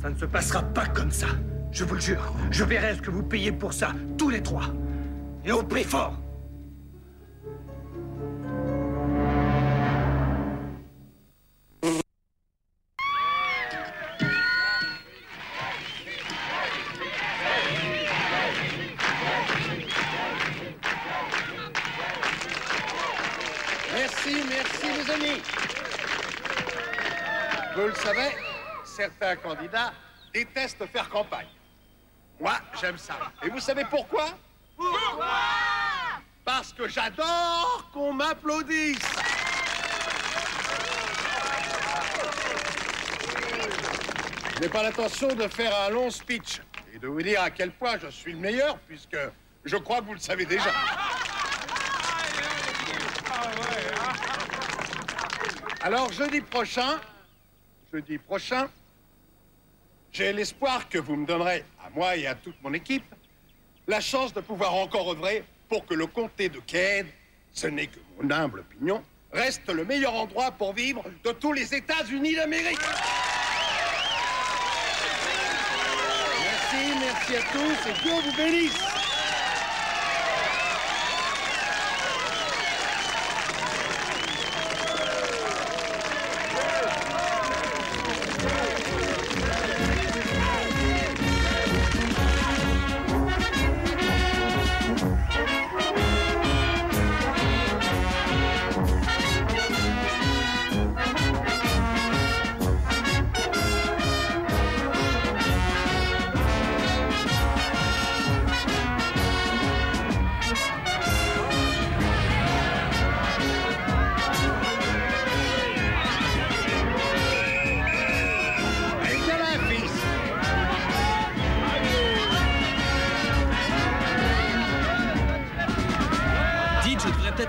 Ça ne se passera pas comme ça. Je vous le jure. Je verrai ce que vous payez pour ça, tous les trois. Et au prix fort. Merci, mes amis. Vous le savez, certains candidats détestent faire campagne. Moi, j'aime ça. Et vous savez pourquoi? Pourquoi? Parce que j'adore qu'on m'applaudisse. Je n'ai pas l'intention de faire un long speech et de vous dire à quel point je suis le meilleur, puisque je crois que vous le savez déjà. Alors, jeudi prochain, j'ai l'espoir que vous me donnerez, à moi et à toute mon équipe, la chance de pouvoir encore œuvrer pour que le comté de Ked, ce n'est que mon humble opinion, reste le meilleur endroit pour vivre de tous les États-Unis d'Amérique. Merci à tous et Dieu vous bénisse.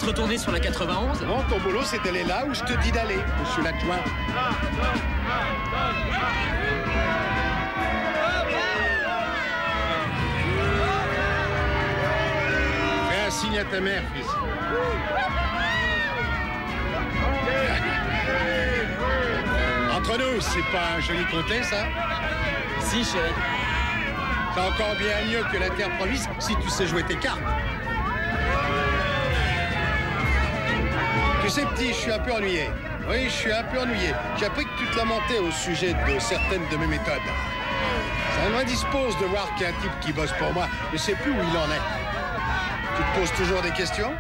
Retourner sur la 91? Non, ton boulot, c'est d'aller là où je te dis d'aller, monsieur l'adjoint. Fais un signe à ta mère, fils. Entre nous, c'est pas un joli comté, ça? Si, chérie. C'est encore bien mieux que la terre promise si tu sais jouer tes cartes. Tu sais, petit, je suis un peu ennuyé. Oui, je suis un peu ennuyé. J'ai appris que tu te lamentais au sujet de certaines de mes méthodes. Ça m'indispose de voir qu'il y a un type qui bosse pour moi. Je ne sais plus où il en est. Tu te poses toujours des questions?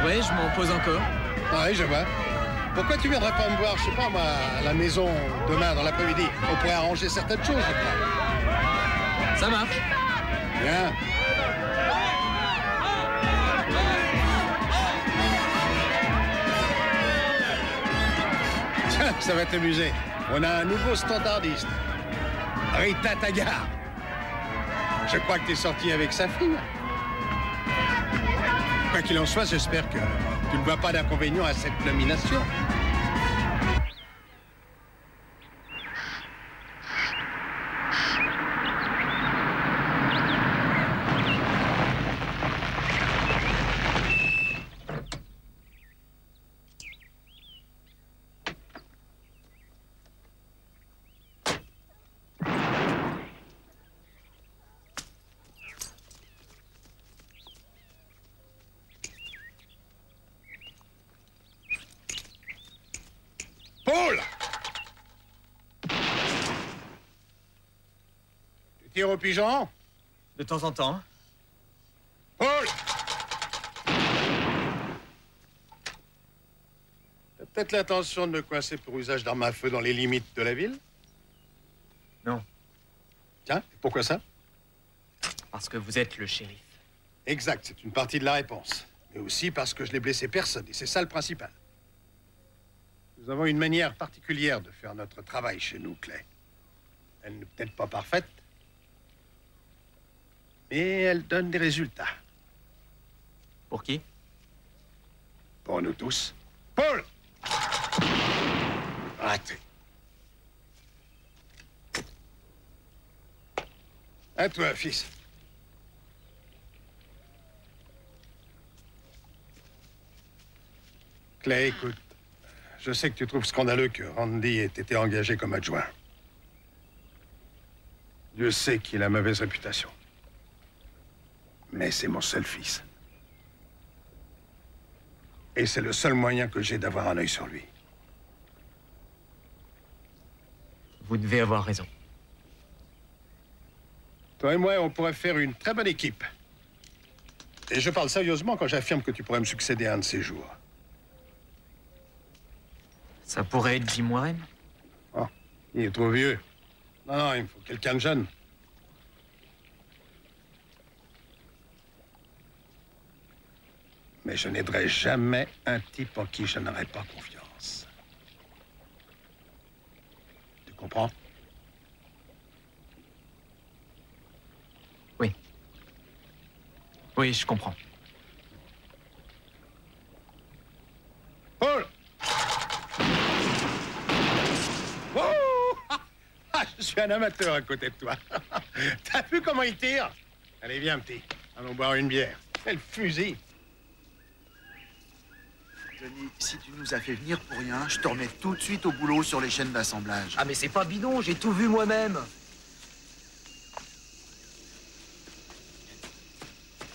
Oui, je m'en pose encore. Oui, je vois. Pourquoi tu viendrais pas me voir, je sais pas moi, à la maison demain dans l'après-midi? On pourrait arranger certaines choses, je crois. Ça marche. Bien. Ça va t'amuser. On a un nouveau standardiste. Rita Tagar. Je crois que t'es sorti avec sa fille. Quoi qu'il en soit, j'espère que tu ne vois pas d'inconvénient à cette nomination. Paul! Tu tires au pigeon? De temps en temps. Paul! T'as peut-être l'intention de me coincer pour usage d'armes à feu dans les limites de la ville? Non. Tiens, pourquoi ça? Parce que vous êtes le shérif. Exact, c'est une partie de la réponse. Mais aussi parce que je n'ai blessé personne, et c'est ça le principal. Nous avons une manière particulière de faire notre travail chez nous, Clay. Elle n'est peut-être pas parfaite, mais elle donne des résultats. Pour qui? Pour nous tous. Paul! Raté. À toi, fils. Clay, écoute. Je sais que tu trouves scandaleux que Randy ait été engagé comme adjoint. Dieu sait qu'il a mauvaise réputation. Mais c'est mon seul fils. Et c'est le seul moyen que j'ai d'avoir un œil sur lui. Vous devez avoir raison. Toi et moi, on pourrait faire une très bonne équipe. Et je parle sérieusement quand j'affirme que tu pourrais me succéder un de ces jours. Ça pourrait être Jim Warren? Oh, il est trop vieux. Non, non, il me faut quelqu'un de jeune. Mais je n'aiderai jamais un type en qui je n'aurai pas confiance. Tu comprends? Oui. Oui, je comprends. Paul! Oh! Ah, je suis un amateur à côté de toi. T'as vu comment il tire? Allez, viens, petit. Allons boire une bière. Quel fusil! Johnny, si tu nous as fait venir pour rien, je te remets tout de suite au boulot sur les chaînes d'assemblage. Ah mais c'est pas bidon, j'ai tout vu moi-même.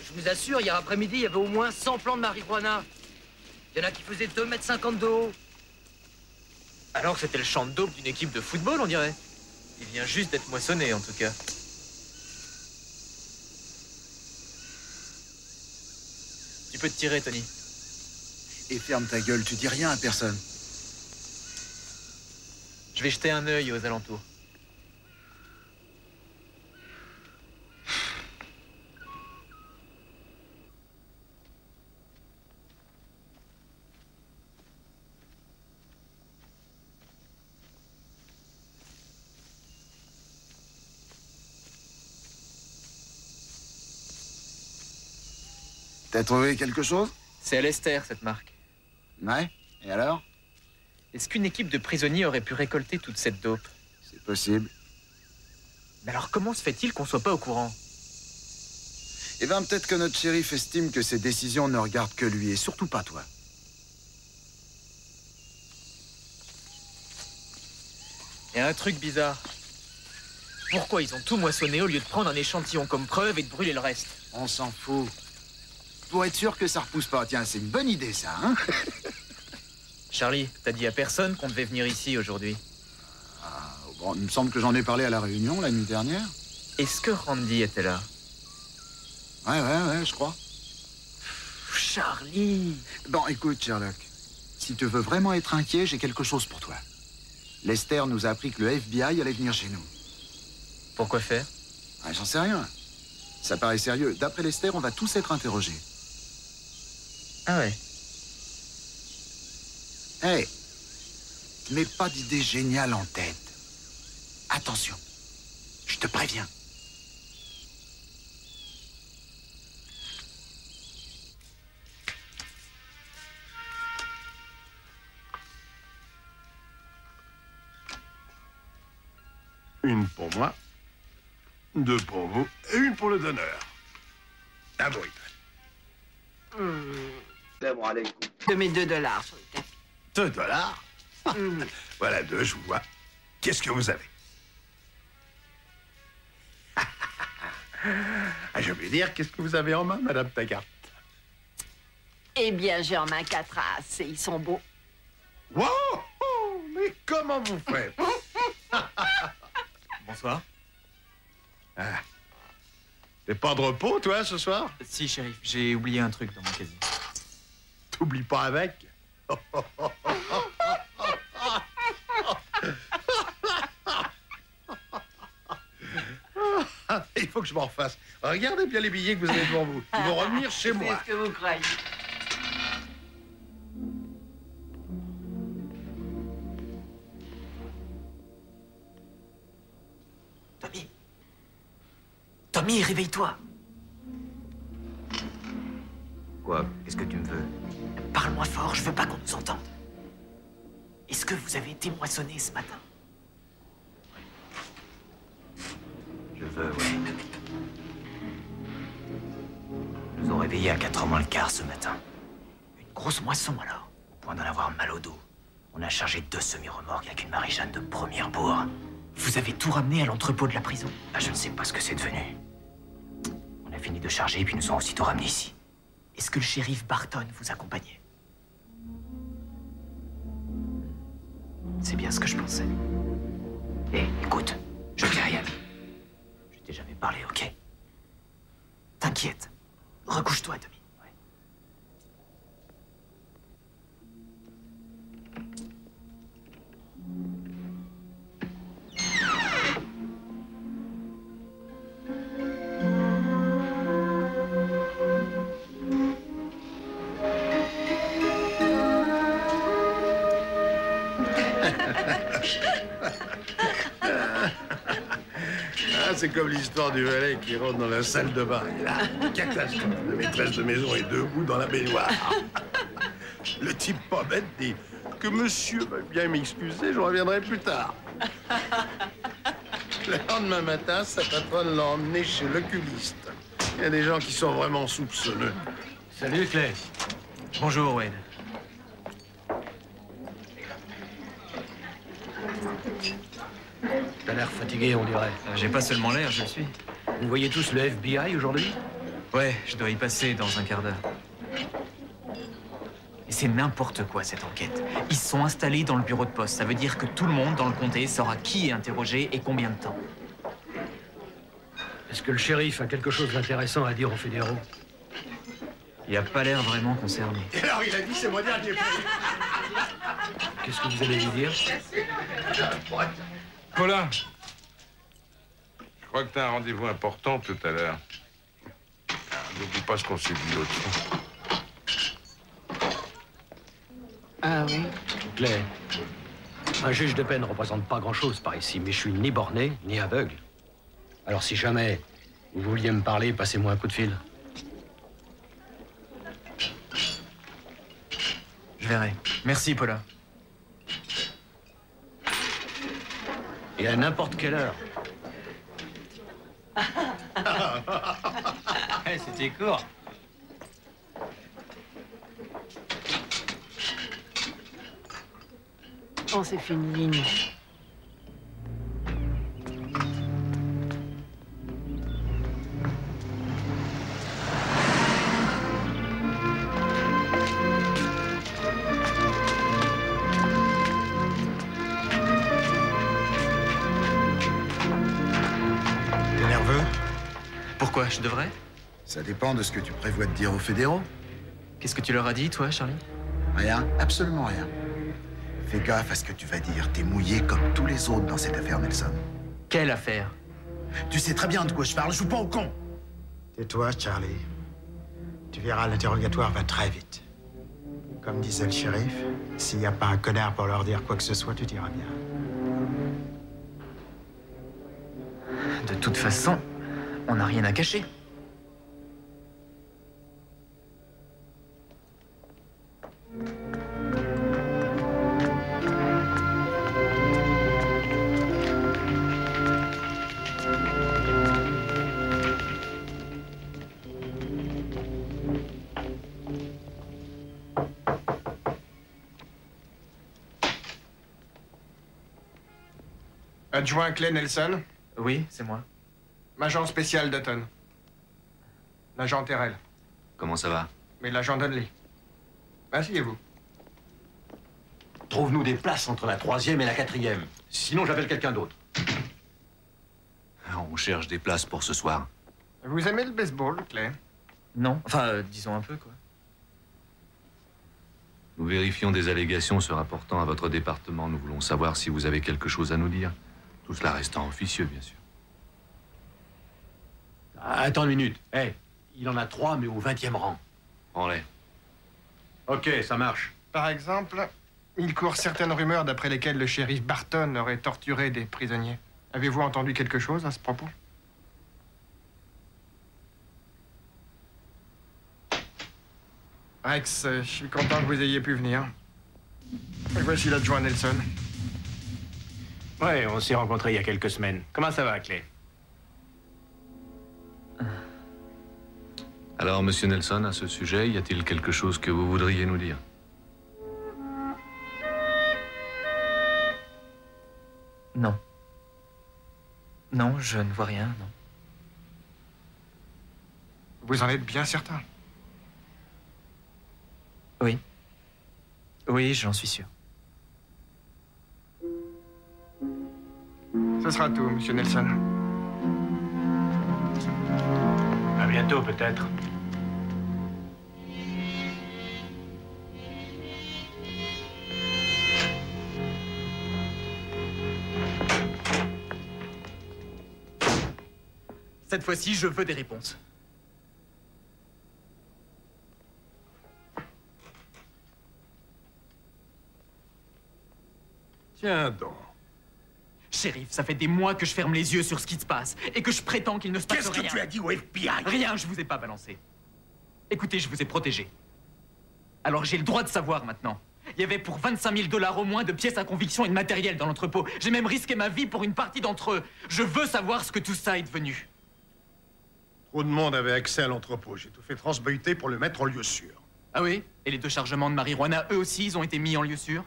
Je vous assure, hier après-midi, il y avait au moins 100 plants de marijuana. Il y en a qui faisaient 2,50 m de haut. Alors que c'était le champ de dope d'une équipe de football, on dirait. Il vient juste d'être moissonné, en tout cas. Tu peux te tirer, Tony. Et ferme ta gueule, tu dis rien à personne. Je vais jeter un œil aux alentours. T'as trouvé quelque chose? C'est à Lester, cette marque. Ouais, et alors? Est-ce qu'une équipe de prisonniers aurait pu récolter toute cette dope? C'est possible. Mais alors comment se fait-il qu'on soit pas au courant? Eh ben, peut-être que notre shérif estime que ses décisions ne regardent que lui, et surtout pas toi. Et un truc bizarre. Pourquoi ils ont tout moissonné au lieu de prendre un échantillon comme preuve et de brûler le reste? On s'en fout. Pour être sûr que ça repousse pas. Tiens, c'est une bonne idée, ça, hein? Charlie, t'as dit à personne qu'on devait venir ici aujourd'hui? Ah, bon, il me semble que j'en ai parlé à la réunion la nuit dernière. Est-ce que Randy était là? Ouais, je crois. Charlie! Bon, écoute, Sherlock. Si tu veux vraiment être inquiet, j'ai quelque chose pour toi. Lester nous a appris que le FBI allait venir chez nous. Pourquoi faire? Ah, j'en sais rien. Ça paraît sérieux. D'après Lester, on va tous être interrogés. Ah ouais? Hey, mets pas d'idée géniale en tête. Attention, je te préviens. Une pour moi, 2 pour vous et 1 pour le donneur. À vous. De mes $2 sur le tapis. 2 $? Voilà 2, je vous vois. Qu'est-ce que vous avez? Je vais dire, qu'est-ce que vous avez en main, Madame Taggart? Eh bien, j'ai en main 4 as et ils sont beaux. Wow! Mais comment vous faites? Bonsoir. Ah. T'es pas de repos, toi, ce soir? Si, shérif, j'ai oublié un truc dans mon casier. T'oublies pas avec? Il faut que je m'en refasse. Regardez bien les billets que vous avez devant vous. Ils vont revenir chez moi. C'est ce que vous croyez. Tommy, réveille-toi. Quoi? Qu'est-ce que tu me veux? Parle-moi fort, je veux pas qu'on nous entende. Est-ce que vous avez été moissonné ce matin? Je veux, oui. Nous ont réveillés à 4h moins le quart ce matin. Une grosse moisson, alors? Au point d'en avoir mal au dos. On a chargé 2 semi-remorques avec une Marie-Jeanne de première bourre. Vous avez tout ramené à l'entrepôt de la prison? Ah, je ne sais pas ce que c'est devenu. On a fini de charger et puis nous ont aussitôt ramenés ici. Est-ce que le shérif Barton vous accompagnait? C'est bien ce que je pensais. Hé, écoute, je t'ai rien dit. Je t'ai jamais parlé, ok? T'inquiète. Recouche-toi, Tommy. C'est comme l'histoire du valet qui rentre dans la salle de bain. Et là, catastrophe. La maîtresse de maison est debout dans la baignoire. Le type pas bête dit que monsieur va bien m'excuser, je reviendrai plus tard. Le lendemain matin, sa patronne l'a emmené chez l'oculiste. Il y a des gens qui sont vraiment soupçonneux. Salut, Clay. Bonjour, Wade. T'as l'air fatigué, on dirait. J'ai pas seulement l'air, je le suis. Vous voyez tous le FBI aujourd'hui? Ouais, je dois y passer dans un quart d'heure. Et c'est n'importe quoi, cette enquête. Ils se sont installés dans le bureau de poste. Ça veut dire que tout le monde dans le comté saura qui est interrogé et combien de temps. Est-ce que le shérif a quelque chose d'intéressant à dire aux fédéraux? Il a pas l'air vraiment concerné. Et alors, il a dit, c'est mon dernier prix. Qu'est-ce que vous allez lui dire? Paulin, je crois que t'as un rendez-vous important tout à l'heure. N'oublie pas ce qu'on s'est dit l'autre fois. Ah oui? Clay, un juge de paix ne représente pas grand-chose par ici, mais je suis ni borné, ni aveugle. Alors si jamais vous vouliez me parler, passez-moi un coup de fil. Je verrai. Merci, Paula. Et à n'importe quelle heure. Hey, c'était court. Oh, c'est fini. T'es nerveux? Pourquoi, je devrais? Ça dépend de ce que tu prévois de dire aux fédéraux. Qu'est-ce que tu leur as dit, toi, Charlie? Rien, absolument rien. Fais gaffe à ce que tu vas dire. T'es mouillé comme tous les autres dans cette affaire, Nelson. Quelle affaire? Tu sais très bien de quoi je parle, joue pas au con. Tais-toi, Charlie. Tu verras, l'interrogatoire va très vite. Comme disait le shérif, s'il n'y a pas un connard pour leur dire quoi que ce soit, tu diras bien. De toute façon, on n'a rien à cacher. Adjoint Clay Nelson? Oui, c'est moi. Agent spécial Dutton. L'agent Terrell. Comment ça va? Mais l'agent Donnelly. Asseyez-vous. Trouve-nous des places entre la 3e et la 4e. Sinon, j'appelle quelqu'un d'autre. On cherche des places pour ce soir. Vous aimez le baseball, Clay? Non, enfin, disons un peu, quoi. Nous vérifions des allégations se rapportant à votre département. Nous voulons savoir si vous avez quelque chose à nous dire. Tout cela restant officieux, bien sûr. Attends une minute. Hey, il en a 3, mais au 20e rang. Prends-les. Ok, ça marche. Par exemple, il court certaines rumeurs d'après lesquelles le shérif Barton aurait torturé des prisonniers. Avez-vous entendu quelque chose à ce propos? Rex, je suis content que vous ayez pu venir. Et voici l'adjoint Nelson. Ouais, on s'est rencontrés il y a quelques semaines. Comment ça va, Clay? Alors, monsieur Nelson, à ce sujet, y a-t-il quelque chose que vous voudriez nous dire? Non. Non, je ne vois rien, non. Vous en êtes bien certain? Oui. Oui, j'en suis sûr. Ce sera tout, monsieur Nelson. À bientôt, peut-être. Cette fois-ci, je veux des réponses. Tiens donc. Shérif, ça fait des mois que je ferme les yeux sur ce qui se passe et que je prétends qu'il ne se passe rien. Qu'est-ce que tu as dit au FBI? Rien, je vous ai pas balancé. Écoutez, je vous ai protégé. Alors j'ai le droit de savoir maintenant. Il y avait pour 25 000 $ au moins de pièces à conviction et de matériel dans l'entrepôt. J'ai même risqué ma vie pour une partie d'entre eux. Je veux savoir ce que tout ça est devenu. Trop de monde avait accès à l'entrepôt. J'ai tout fait transbuter pour le mettre en lieu sûr. Ah oui? Et les 2 chargements de marijuana, eux aussi, ils ont été mis en lieu sûr?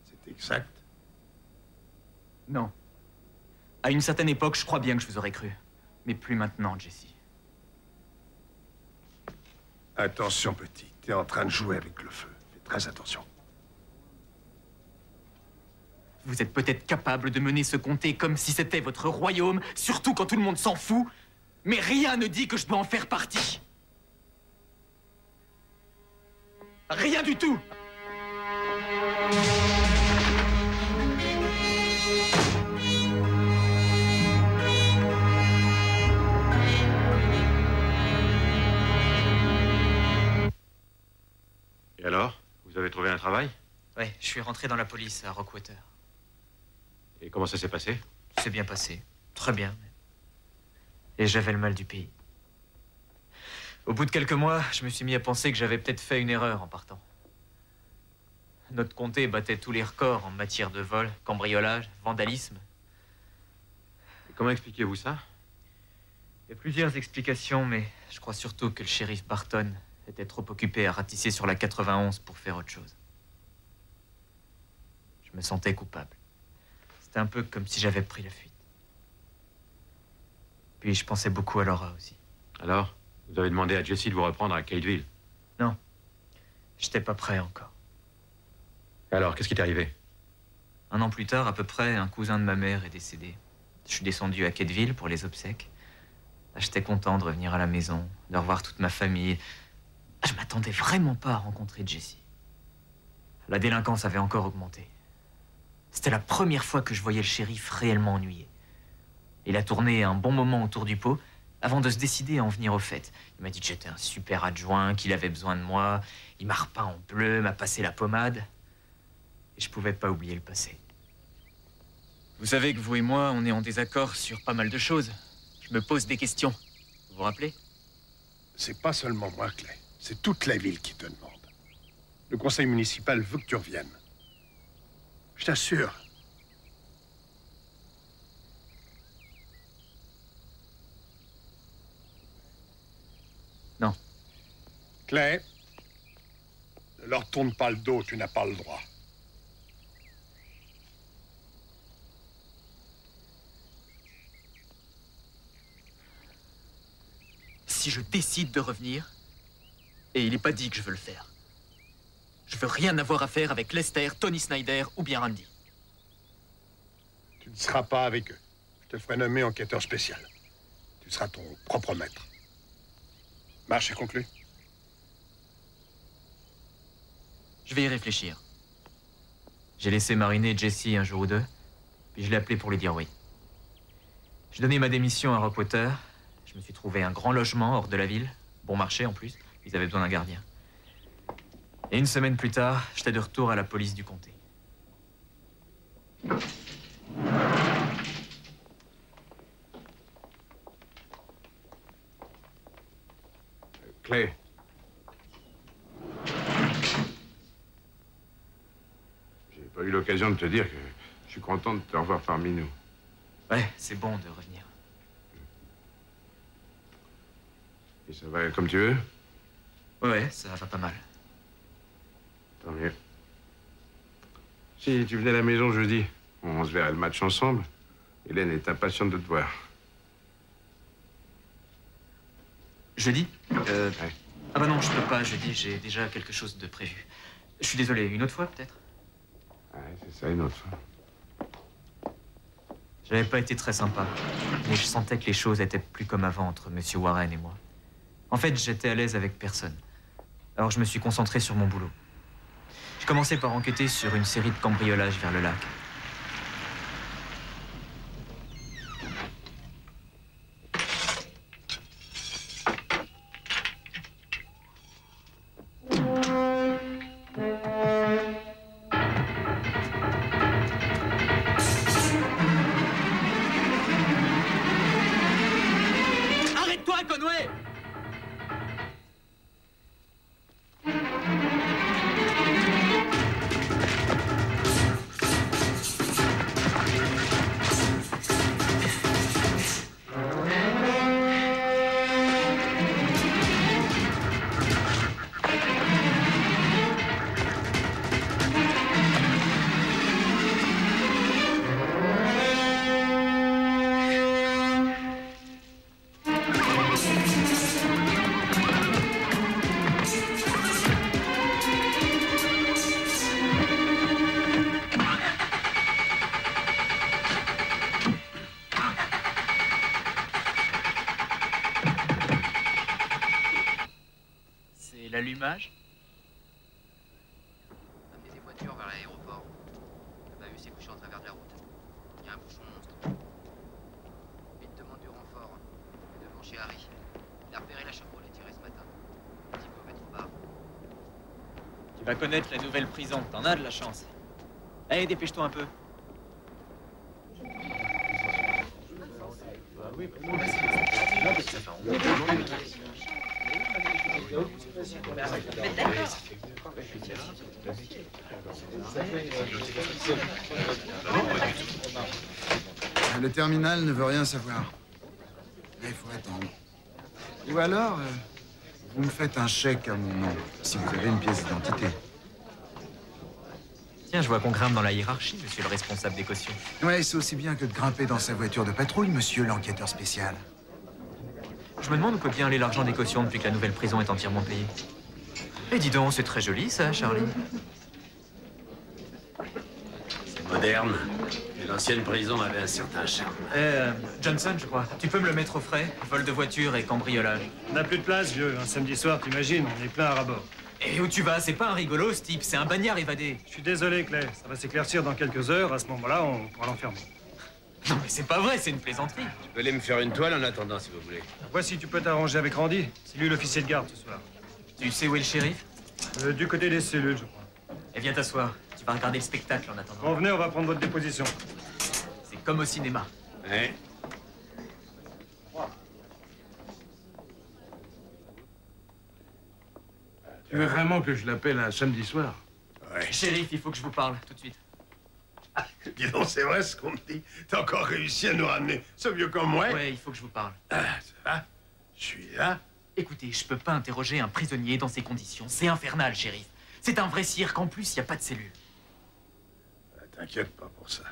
C'est exact. Non. À une certaine époque, je crois bien que je vous aurais cru. Mais plus maintenant, Jesse. Attention, petit. T'es en train de jouer avec le feu. Fais très attention. Vous êtes peut-être capable de mener ce comté comme si c'était votre royaume, surtout quand tout le monde s'en fout. Mais rien ne dit que je dois en faire partie. Rien du tout. Et alors? Vous avez trouvé un travail? Ouais, je suis rentré dans la police à Rockwater. Et comment ça s'est passé? C'est bien passé. Très bien. Et j'avais le mal du pays. Au bout de quelques mois, je me suis mis à penser que j'avais peut-être fait une erreur en partant. Notre comté battait tous les records en matière de vol, cambriolage, vandalisme. Et comment expliquez-vous ça? Il y a plusieurs explications, mais je crois surtout que le shérif Barton était trop occupé à ratisser sur la 91 pour faire autre chose. Je me sentais coupable. C'était un peu comme si j'avais pris la fuite. Puis je pensais beaucoup à Laura aussi. Alors? Vous avez demandé à Jesse de vous reprendre à Cateville? Non. J'étais pas prêt encore. Alors, qu'est-ce qui t'est arrivé? 1 an plus tard, à peu près, un cousin de ma mère est décédé. Je suis descendu à Cateville pour les obsèques. J'étais content de revenir à la maison, de revoir toute ma famille. Je m'attendais vraiment pas à rencontrer Jesse. La délinquance avait encore augmenté. C'était la première fois que je voyais le shérif réellement ennuyé. Il a tourné un bon moment autour du pot avant de se décider à en venir au fait. Il m'a dit que j'étais un super adjoint, qu'il avait besoin de moi. Il m'a repeint en bleu, m'a passé la pommade. Et je pouvais pas oublier le passé. Vous savez que vous et moi, on est en désaccord sur pas mal de choses. Je me pose des questions. Vous vous rappelez? C'est pas seulement moi, Clay. C'est toute la ville qui te demande. Le conseil municipal veut que tu reviennes. Je t'assure. Non. Clay, ne leur tourne pas le dos, tu n'as pas le droit. Si je décide de revenir, et il n'est pas dit que je veux le faire, je veux rien avoir à faire avec Lester, Tony Snyder ou bien Randy. Tu ne seras pas avec eux. Je te ferai nommer enquêteur spécial. Tu seras ton propre maître. Marche est conclue. Je vais y réfléchir. J'ai laissé mariner Jesse un jour ou deux, puis je l'ai appelé pour lui dire oui. J'ai donné ma démission à Rockwater. Je me suis trouvé un grand logement hors de la ville, bon marché en plus. Ils avaient besoin d'un gardien. Et 1 semaine plus tard, j'étais de retour à la police du comté. Clay. J'ai pas eu l'occasion de te dire que je suis content de te revoir parmi nous. Ouais, c'est bon de revenir. Et ça va comme tu veux? Ouais, ça va pas mal. Tant mieux. Si tu venais à la maison jeudi, on se verrait le match ensemble. Hélène est impatiente de te voir. Jeudi? Ah bah non, je peux pas jeudi, j'ai déjà quelque chose de prévu. Je suis désolé, une autre fois peut-être? Ouais, c'est ça, une autre fois. J'avais pas été très sympa, mais je sentais que les choses étaient plus comme avant entre Monsieur Warren et moi. En fait, j'étais à l'aise avec personne. Alors je me suis concentré sur mon boulot. Je commençais par enquêter sur une série de cambriolages vers le lac. Arrête-toi, Conway! l'allumage? Amenez des voitures vers l'aéroport. Le bahut s'est couché en travers de la route. Il y a un bouchon monstre. Vite demande du renfort. Et devant chez Harry. Il a repéré la Chevrolet tirée ce matin. Le type au métro bar. Tu vas connaître la nouvelle prison, t'en as de la chance. Allez, dépêche-toi un peu. Le terminal ne veut rien savoir. Mais il faut attendre. Ou alors, vous me faites un chèque à mon nom, si vous avez une pièce d'identité. Tiens, je vois qu'on grimpe dans la hiérarchie, monsieur le responsable des cautions. Ouais, c'est aussi bien que de grimper dans sa voiture de patrouille, monsieur l'enquêteur spécial. Je me demande où peut bien aller l'argent des cautions depuis que la nouvelle prison est entièrement payée. Et dis donc, c'est très joli ça, Charlie. C'est moderne. Mais l'ancienne prison avait un certain charme. Johnson, je crois. Tu peux me le mettre au frais? Vol de voiture et cambriolage. On n'a plus de place, vieux. Un samedi soir, t'imagines, on est plein à rabord. Et où tu vas? C'est pas un rigolo, ce type. C'est un bagnard évadé. Je suis désolé, Clay. Ça va s'éclaircir dans quelques heures. À ce moment-là, on pourra l'enfermer. Non, mais c'est pas vrai, c'est une plaisanterie. Je peux aller me faire une toile en attendant, si vous voulez. Voici, tu peux t'arranger avec Randy. C'est lui l'officier de garde ce soir. Tu sais où est le shérif? Du côté des cellules, je crois. Eh, viens t'asseoir. Tu vas regarder le spectacle en attendant. Bon, venez, on va prendre votre déposition. C'est comme au cinéma. Ouais. Tu veux vraiment que je l'appelle un samedi soir? Ouais. Shérif, il faut que je vous parle, tout de suite. Dis donc, c'est vrai ce qu'on me dit. T'as encore réussi à nous ramener ce vieux comme moi? Ouais, il faut que je vous parle. Ah, ça va? Je suis là. Écoutez, je peux pas interroger un prisonnier dans ces conditions. C'est infernal, shérif. C'est un vrai cirque. En plus, il y a pas de cellule. T'inquiète pas pour ça.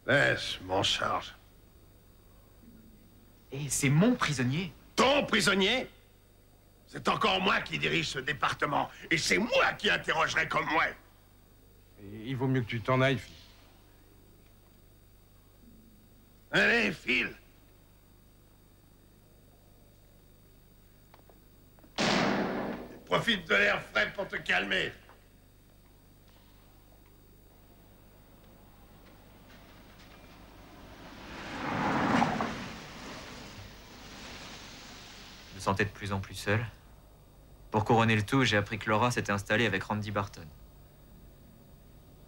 Laisse, m'en charge. Et c'est mon prisonnier. Ton prisonnier? C'est encore moi qui dirige ce département. Et c'est moi qui interrogerai comme moi. Il vaut mieux que tu t'en ailles, fille. Allez, file. Profite de l'air frais pour te calmer. Je me sentais de plus en plus seul. Pour couronner le tout, j'ai appris que Laura s'était installée avec Randy Barton.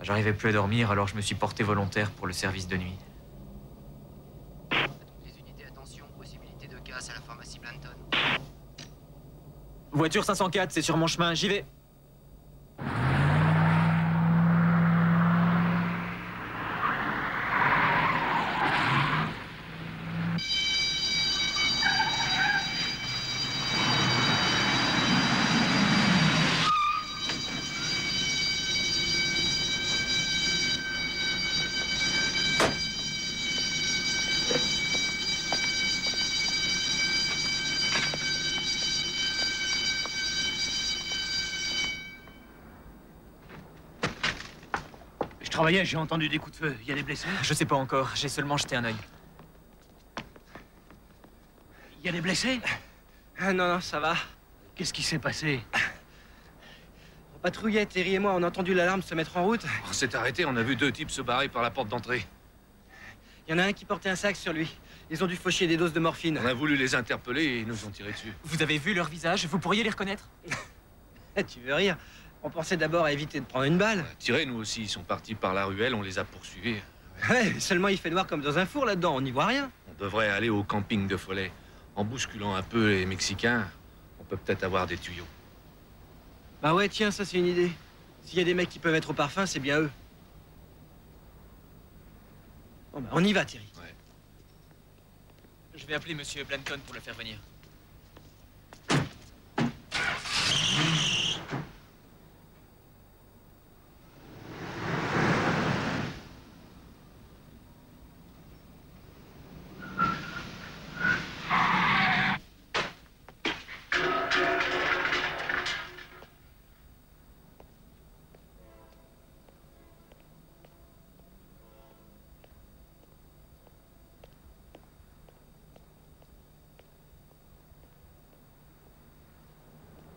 J'arrivais plus à dormir, alors je me suis porté volontaire pour le service de nuit. Les unités, attention, possibilité de casse à la pharmacie Blanton. Voiture 504, c'est sur mon chemin, j'y vais. Je travaillais, j'ai entendu des coups de feu. Il y a des blessés? Je sais pas encore, j'ai seulement jeté un œil. Il y a des blessés? Ah non, non, ça va. Qu'est-ce qui s'est passé? On patrouillait, Terry et moi, on a entendu l'alarme se mettre en route. On s'est arrêté, on a vu deux types se barrer par la porte d'entrée. Il y en a un qui portait un sac sur lui. Ils ont dû faucher des doses de morphine. On a voulu les interpeller et ils nous ont tiré dessus. Vous avez vu leur visage? Vous pourriez les reconnaître? Tu veux rire? On pensait d'abord à éviter de prendre une balle. Tirés, nous aussi, ils sont partis par la ruelle, on les a poursuivis. Ouais, seulement il fait noir comme dans un four là-dedans, on n'y voit rien. On devrait aller au camping de Follet. En bousculant un peu les Mexicains, on peut peut-être avoir des tuyaux. Bah ouais, tiens, ça c'est une idée. S'il y a des mecs qui peuvent être au parfum, c'est bien eux. Bon bah, on y va, Thierry. Ouais. Je vais appeler Monsieur Blanton pour le faire venir.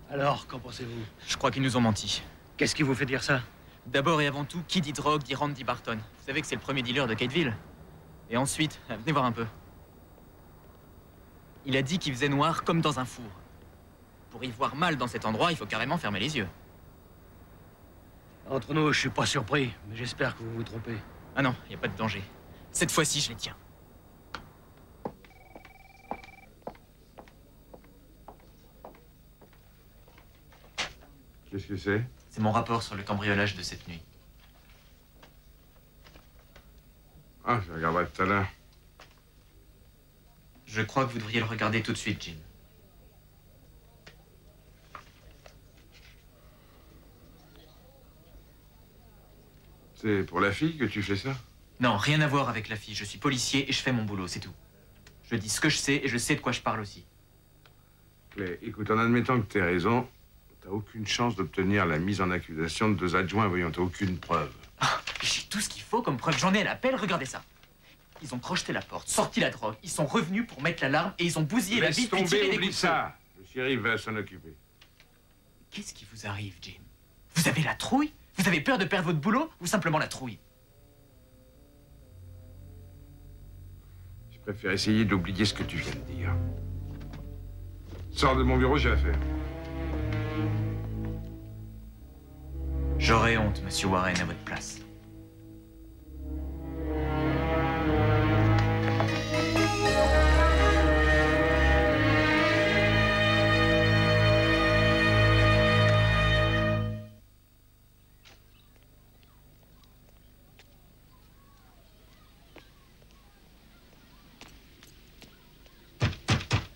Alors, qu'en pensez-vous? Je crois qu'ils nous ont menti. Qu'est-ce qui vous fait dire ça? D'abord et avant tout, qui dit drogue dit Randy Barton. Vous savez que c'est le premier dealer de Cateville. Et ensuite, venez voir un peu. Il a dit qu'il faisait noir comme dans un four. Pour y voir mal dans cet endroit, il faut carrément fermer les yeux. Entre nous, je suis pas surpris, mais j'espère que vous vous trompez. Ah non, il n'y a pas de danger. Cette fois-ci, je les tiens. Qu'est-ce que c'est? C'est mon rapport sur le cambriolage de cette nuit. Ah, je regarderai tout à l'heure. Je crois que vous devriez le regarder tout de suite, Jim. C'est pour la fille que tu fais ça? Non, rien à voir avec la fille. Je suis policier et je fais mon boulot, c'est tout. Je dis ce que je sais et je sais de quoi je parle aussi. Mais écoute, en admettant que tu aies raison, t'as aucune chance d'obtenir la mise en accusation de 2 adjoints, voyons, t'as aucune preuve. Ah, j'ai tout ce qu'il faut comme preuve. J'en ai à l'appel, regardez ça. Ils ont crocheté la porte, sorti la drogue, ils sont revenus pour mettre l'alarme et ils ont bousillé la vitre et tiré des coups de feu. Ça. Le shérif va s'en occuper. Qu'est-ce qui vous arrive, Jim? Vous avez la trouille? Vous avez peur de perdre votre boulot ou simplement la trouille? Je préfère essayer d'oublier ce que tu viens de dire. Sors de mon bureau, j'ai affaire. J'aurais honte, monsieur Warren, à votre place.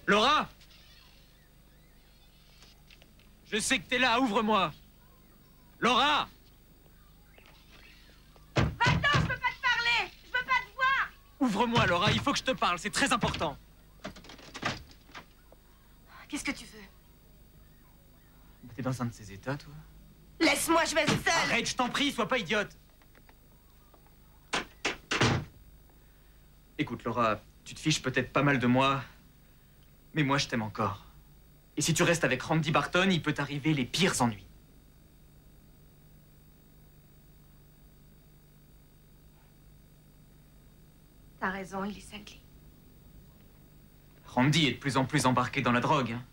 Laura! Je sais que t'es là, ouvre-moi! Laura! Va-t'en, je veux pas te parler! Je veux pas te voir! Ouvre-moi, Laura, il faut que je te parle, c'est très important. Qu'est-ce que tu veux? T'es dans un de ces états, toi? Laisse-moi, je vais seule! Arrête, je t'en prie, sois pas idiote! Écoute, Laura, tu te fiches peut-être pas mal de moi, mais moi, je t'aime encore. Et si tu restes avec Randy Barton, il peut t'arriver les pires ennuis. T'as raison, il est cinglé. Randy est de plus en plus embarqué dans la drogue, hein.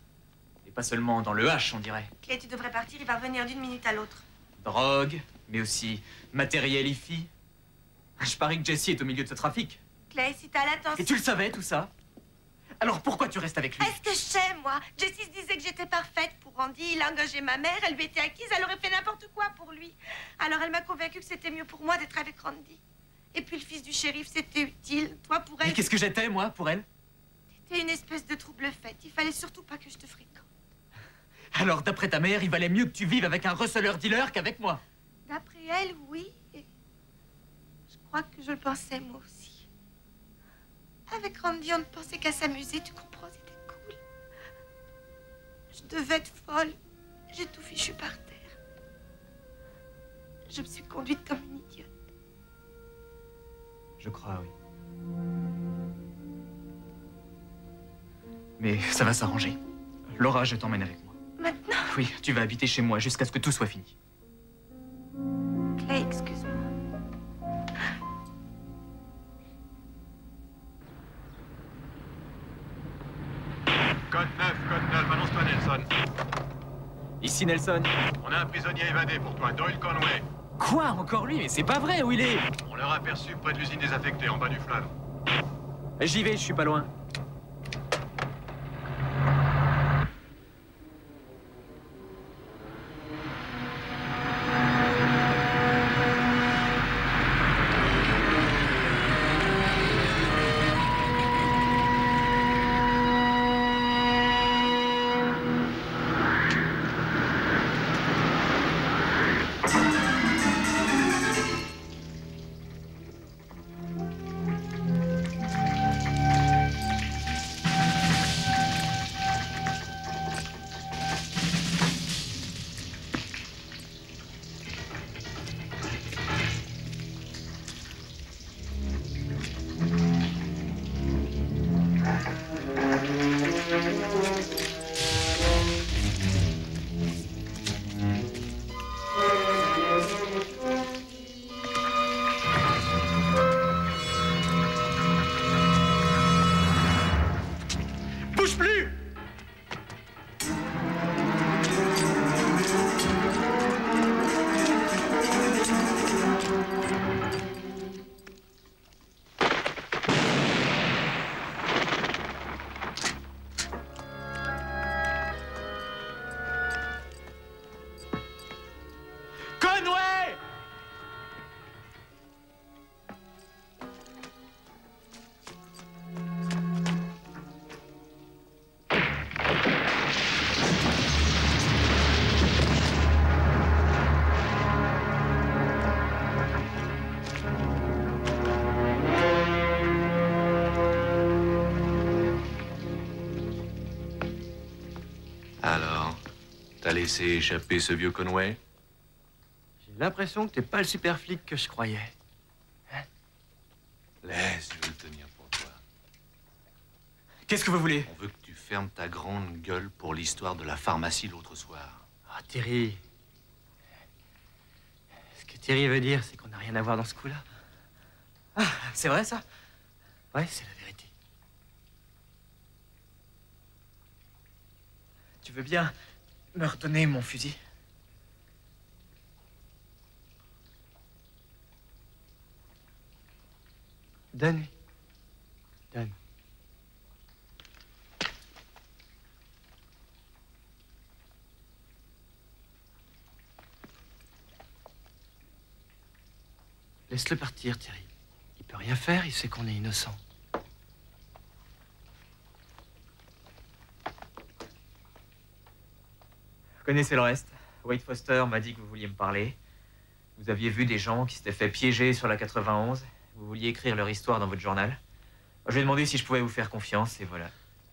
Et pas seulement dans le H, on dirait. Clay, tu devrais partir, il va revenir d'une minute à l'autre. Drogue, mais aussi matériel et filles. Je parie que Jessie est au milieu de ce trafic. Clay, si t'as l'intention... Et tu le savais, tout ça? Alors pourquoi tu restes avec lui? Est-ce que je sais, moi? Jessie se disait que j'étais parfaite pour Randy. Il a engagé ma mère, elle lui était acquise, elle aurait fait n'importe quoi pour lui. Alors elle m'a convaincue que c'était mieux pour moi d'être avec Randy. Et puis le fils du shérif, c'était utile. Toi, pour elle... Mais qu'est-ce que j'étais, moi, pour elle? T'étais une espèce de trouble-fête. Il fallait surtout pas que je te fréquente. Alors, d'après ta mère, il valait mieux que tu vives avec un receleur-dealer qu'avec moi. D'après elle, oui. Et je crois que je le pensais, moi aussi. Avec Randy, on ne pensait qu'à s'amuser, tu comprends, c'était cool. Je devais être folle. J'ai tout fichu par terre. Je me suis conduite comme une idiote. Je crois, oui. Mais ça va s'arranger. Laura, je t'emmène avec moi. Maintenant? Oui, tu vas habiter chez moi jusqu'à ce que tout soit fini. Clay, excuse-moi. Code 9, annonce-toi Nelson. Ici Nelson. On a un prisonnier évadé pour toi, Doyle Conway. Quoi? Encore lui? Mais c'est pas vrai, où il est? On l'a aperçu près de l'usine désaffectée, en bas du fleuve. J'y vais, je suis pas loin. Alors, t'as laissé échapper ce vieux Conway? J'ai l'impression que t'es pas le super flic que je croyais. Laisse, je vais le tenir pour toi. Qu'est-ce que vous voulez? On veut que tu fermes ta grande gueule pour l'histoire de la pharmacie l'autre soir. Ah, Thierry. Ce que Thierry veut dire, c'est qu'on n'a rien à voir dans ce coup-là. Ah, c'est vrai, ça? Ouais, c'est la vérité. Tu veux bien me redonner mon fusil? Donne. Donne. Laisse-le partir, Thierry. Il peut rien faire, il sait qu'on est innocent. Vous connaissez le reste. Wade Foster m'a dit que vous vouliez me parler. Vous aviez vu des gens qui s'étaient fait piéger sur la 91. Vous vouliez écrire leur histoire dans votre journal. Je lui ai demandé si je pouvais vous faire confiance, et voilà.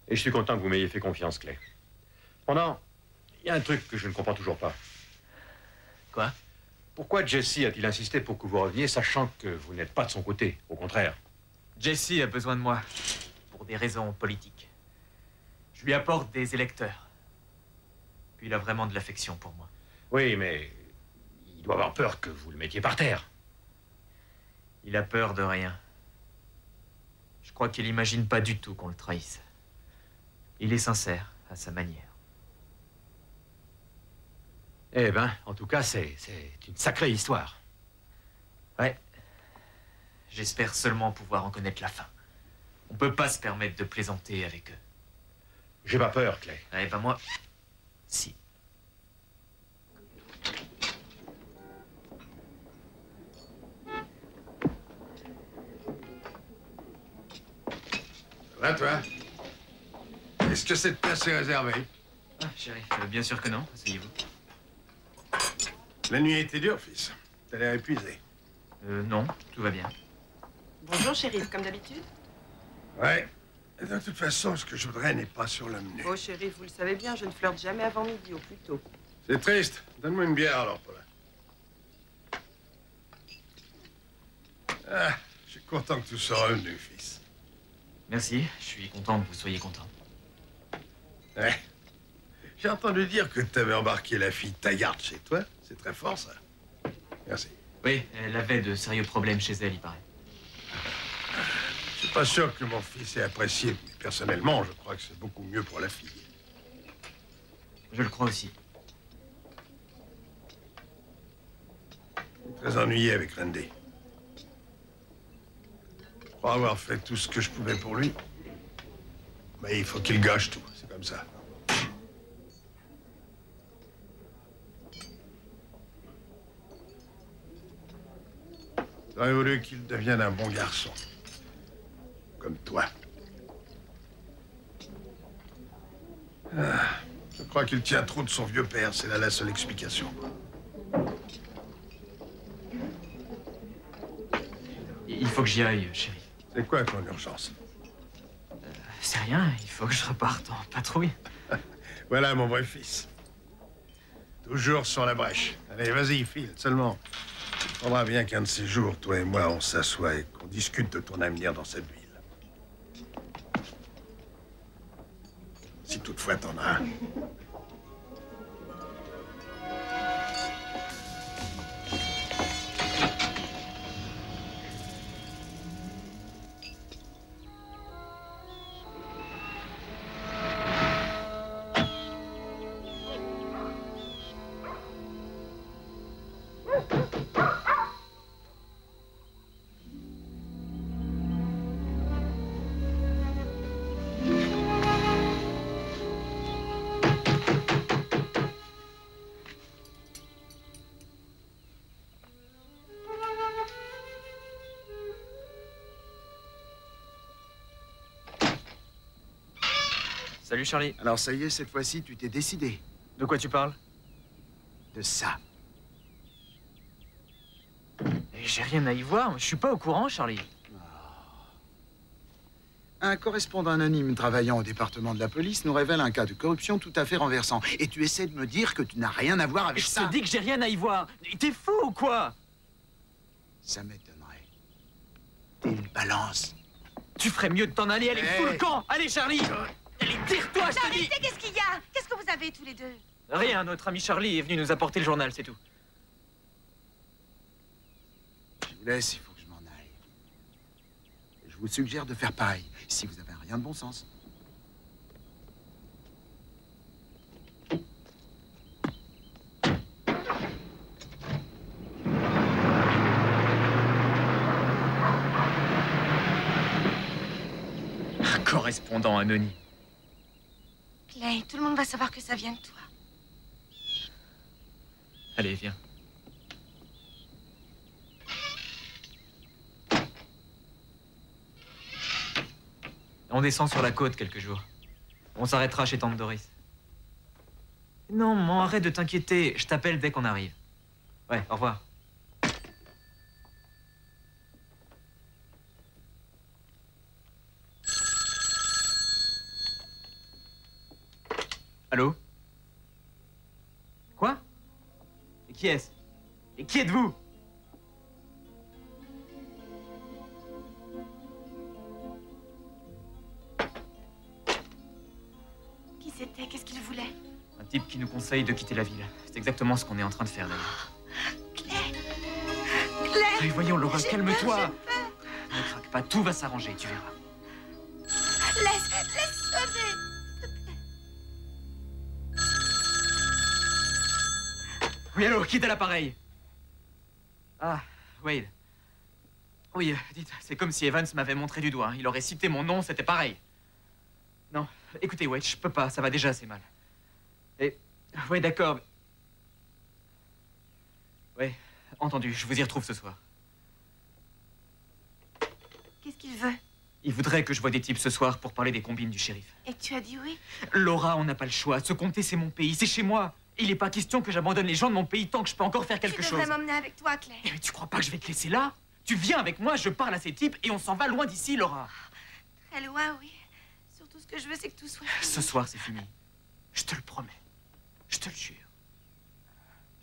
Et je suis content que vous m'ayez fait confiance, Clay. Cependant, il y a un truc que je ne comprends toujours pas. Quoi? Pourquoi Jesse a-t-il insisté pour que vous reveniez, sachant que vous n'êtes pas de son côté? Au contraire. Jesse a besoin de moi, pour des raisons politiques. Je lui apporte des électeurs. Puis il a vraiment de l'affection pour moi. Oui, mais il doit avoir peur que vous le mettiez par terre. Il a peur de rien. Je crois qu'il imagine pas du tout qu'on le trahisse. Il est sincère, à sa manière. Eh ben, en tout cas, c'est une sacrée histoire. Ouais. J'espère seulement pouvoir en connaître la fin. On peut pas se permettre de plaisanter avec eux. J'ai pas peur, Clay. Eh ben moi, si. Ça va, toi? Est-ce que cette place est réservée? Ah, chérie, bien sûr que non. Asseyez-vous. La nuit a été dure, fils. T'as l'air épuisé. Non, tout va bien. Bonjour, shérif, comme d'habitude. Ouais. Et de toute façon, ce que je voudrais n'est pas sur le menu. Oh, shérif, vous le savez bien, je ne flirte jamais avant midi, au plus tôt. C'est triste. Donne-moi une bière, alors, Paulin. Ah, je suis content que tu sois revenu, fils. Merci, je suis content que vous soyez content. Ouais. J'ai entendu dire que tu avais embarqué la fille Taggart chez toi. C'est très fort, ça. Merci. Oui, elle avait de sérieux problèmes chez elle, il paraît. Je suis pas sûr que mon fils ait apprécié, mais personnellement, je crois que c'est beaucoup mieux pour la fille. Je le crois aussi. Je suis très ennuyé avec Randy. Je crois avoir fait tout ce que je pouvais pour lui. Mais il faut qu'il gâche tout, c'est comme ça. J'aurais voulu qu'il devienne un bon garçon. Comme toi. Ah, je crois qu'il tient trop de son vieux père, c'est là la seule explication. Il faut que j'y aille, chérie. C'est quoi ton urgence? C'est rien, il faut que je reparte en patrouille. Voilà mon vrai fils. Toujours sur la brèche. Allez, vas-y, file, seulement. Il faudra bien qu'un de ces jours, toi et moi, on s'assoie et qu'on discute de ton avenir dans cette ville. Si toutefois t'en as un. Salut, Charlie. Alors ça y est, cette fois-ci, tu t'es décidé. De quoi tu parles? De ça. J'ai rien à y voir. Je suis pas au courant, Charlie. Un correspondant anonyme travaillant au département de la police nous révèle un cas de corruption tout à fait renversant. Et tu essaies de me dire que tu n'as rien à voir avec ça? Je te dis que j'ai rien à y voir. T'es fou ou quoi? Ça m'étonnerait. T'es une balance. Tu ferais mieux de t'en aller, allez, fous le camp. Allez, Charlie. Allez, tire-toi, je te dis. Arrêtez, qu'est-ce qu'il y a? Qu'est-ce que vous avez tous les deux? Rien, notre ami Charlie est venu nous apporter le journal, c'est tout. Je vous laisse, il faut que je m'en aille. Je vous suggère de faire pareil, si vous avez rien de bon sens. Un correspondant anonyme. Clay, tout le monde va savoir que ça vient de toi. Allez, viens. On descend sur la côte quelques jours. On s'arrêtera chez Tante Doris. Non, maman, arrête de t'inquiéter. Je t'appelle dès qu'on arrive. Ouais, au revoir. Allô? Quoi? Et qui est-ce? Et qui êtes-vous? Qui c'était? Qu'est-ce qu'il voulait? Un type qui nous conseille de quitter la ville. C'est exactement ce qu'on est en train de faire, d'ailleurs. Clay! Allez, voyons, Laura, calme-toi. Ne craque pas, tout va s'arranger, tu verras. Laisse sonner! Oui, allô, quitte à l'appareil. Ah, Wade. Oui, dites, c'est comme si Evans m'avait montré du doigt. Il aurait cité mon nom, c'était pareil. Non, écoutez, Wade, je peux pas, ça va déjà assez mal. Et... ouais, d'accord. Ouais, entendu, je vous y retrouve ce soir. Qu'est-ce qu'il veut? Il voudrait que je voie des types ce soir pour parler des combines du shérif. Et tu as dit oui? Laura, on n'a pas le choix. Ce comté, c'est mon pays, c'est chez moi. Il n'est pas question que j'abandonne les gens de mon pays tant que je peux encore faire quelque chose. Tu devrais m'emmener avec toi, Clay. Mais tu crois pas que je vais te laisser là? Tu viens avec moi, je parle à ces types et on s'en va loin d'ici, Laura. Très loin, oui. Surtout ce que je veux, c'est que tout soit fini. Ce soir, c'est fini. Je te le promets. Je te le jure.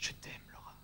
Je t'aime, Laura.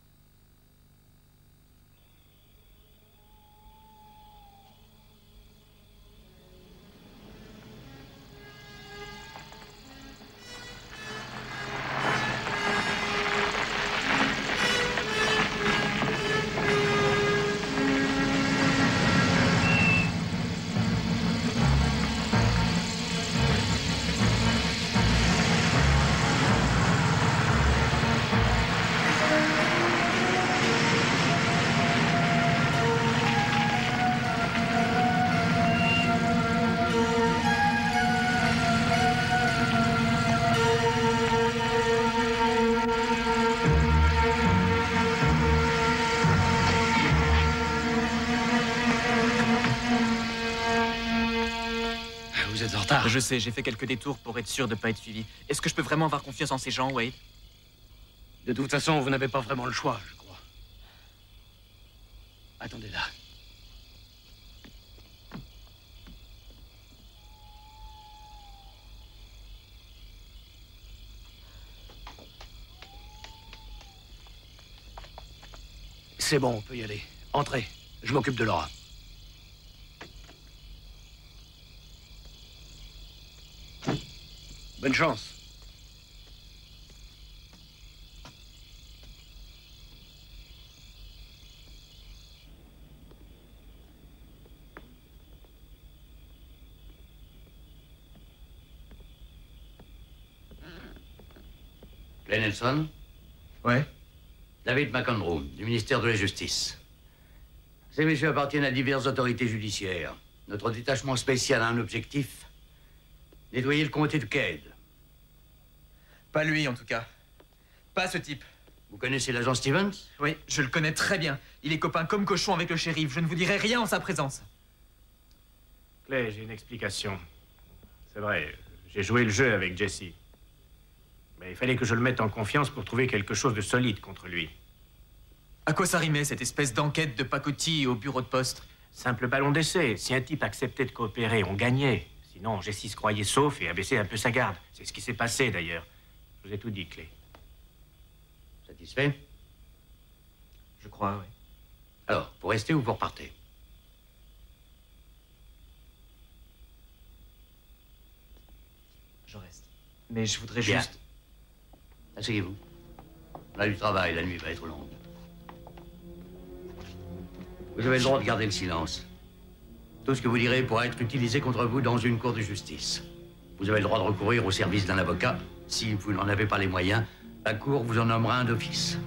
Vous êtes en retard. Je sais, j'ai fait quelques détours pour être sûr de pas être suivi. Est-ce que je peux vraiment avoir confiance en ces gens, Wade? De toute façon, vous n'avez pas vraiment le choix, je crois. Attendez là. C'est bon, on peut y aller. Entrez. Je m'occupe de Laura. Bonne chance. Clay Nelson? Ouais? David McEnroe, du ministère de la Justice. Ces messieurs appartiennent à diverses autorités judiciaires. Notre détachement spécial a un objectif: nettoyer le comté de Cade. Pas lui, en tout cas. Pas ce type. Vous connaissez l'agent Stevens? Oui, je le connais très bien. Il est copain comme cochon avec le shérif. Je ne vous dirai rien en sa présence. Clay, j'ai une explication. C'est vrai, j'ai joué le jeu avec Jesse. Mais il fallait que je le mette en confiance pour trouver quelque chose de solide contre lui. À quoi ça rimait, cette espèce d'enquête de pacotille au bureau de poste? Simple ballon d'essai. Si un type acceptait de coopérer, on gagnait. Sinon, Jessie se croyait sauf et abaissait un peu sa garde. C'est ce qui s'est passé, d'ailleurs. Je vous ai tout dit, Clay. Satisfait? Je crois, oui. Alors, vous restez ou vous repartez? Je reste. Mais je voudrais Bien. juste... Asseyez-vous. On a du travail, la nuit va être longue. Vous avez le droit de garder le silence. Tout ce que vous direz pourra être utilisé contre vous dans une cour de justice. Vous avez le droit de recourir au service d'un avocat. Si vous n'en avez pas les moyens, la cour vous en nommera un d'office.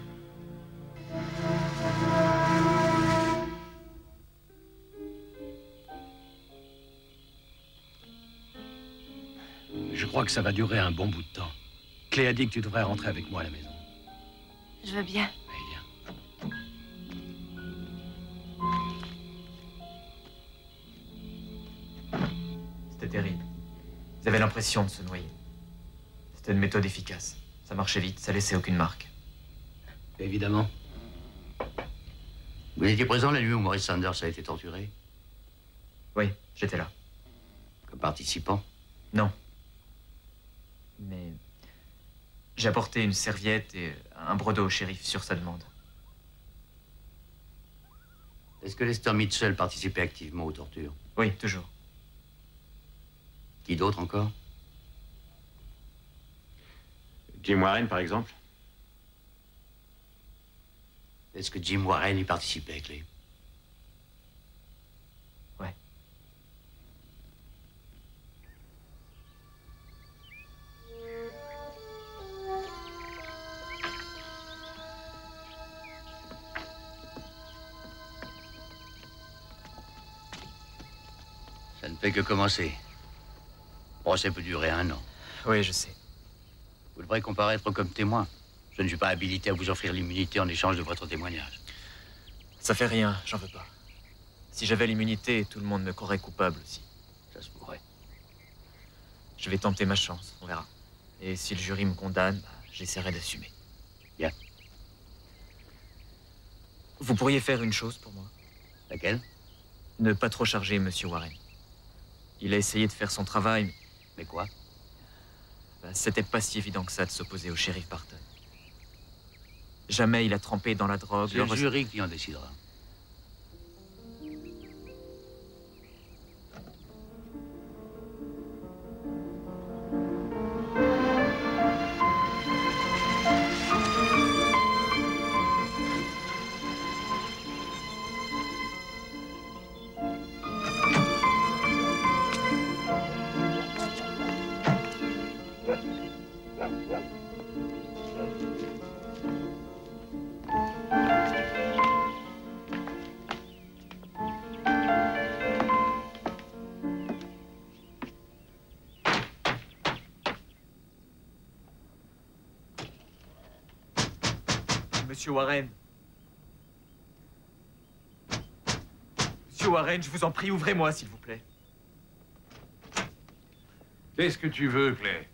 Je crois que ça va durer un bon bout de temps. Clay a dit que tu devrais rentrer avec moi à la maison. Je veux bien. C'était terrible. Ils avaient l'impression de se noyer. C'était une méthode efficace. Ça marchait vite, ça laissait aucune marque. Évidemment. Vous étiez présent la nuit où Maurice Sanders a été torturé? Oui, j'étais là. Comme participant? Non. Mais j'ai apporté une serviette et un brodeau au shérif sur sa demande. Est-ce que Lester Mitchell participait activement aux tortures? Oui, toujours. Qui d'autre encore? Jim Warren, par exemple? Est-ce que Jim Warren y participait, Clay? Ouais. Ça ne fait que commencer. Le procès peut durer 1 an. Oui, je sais. Vous devrez comparaître comme témoin. Je ne suis pas habilité à vous offrir l'immunité en échange de votre témoignage. Ça fait rien, j'en veux pas. Si j'avais l'immunité, tout le monde me croirait coupable aussi. Ça se pourrait. Je vais tenter ma chance, on verra. Et si le jury me condamne, j'essaierai d'assumer. Bien. Vous pourriez faire une chose pour moi? Laquelle? Ne pas trop charger Monsieur Warren. Il a essayé de faire son travail. Mais quoi? C'était pas si évident que ça de s'opposer au shérif Barton. Jamais il a trempé dans la drogue. C'est le jury qui en décidera. Monsieur Warren. Monsieur Warren, je vous en prie, ouvrez-moi, s'il vous plaît. Qu'est-ce que tu veux, Clay?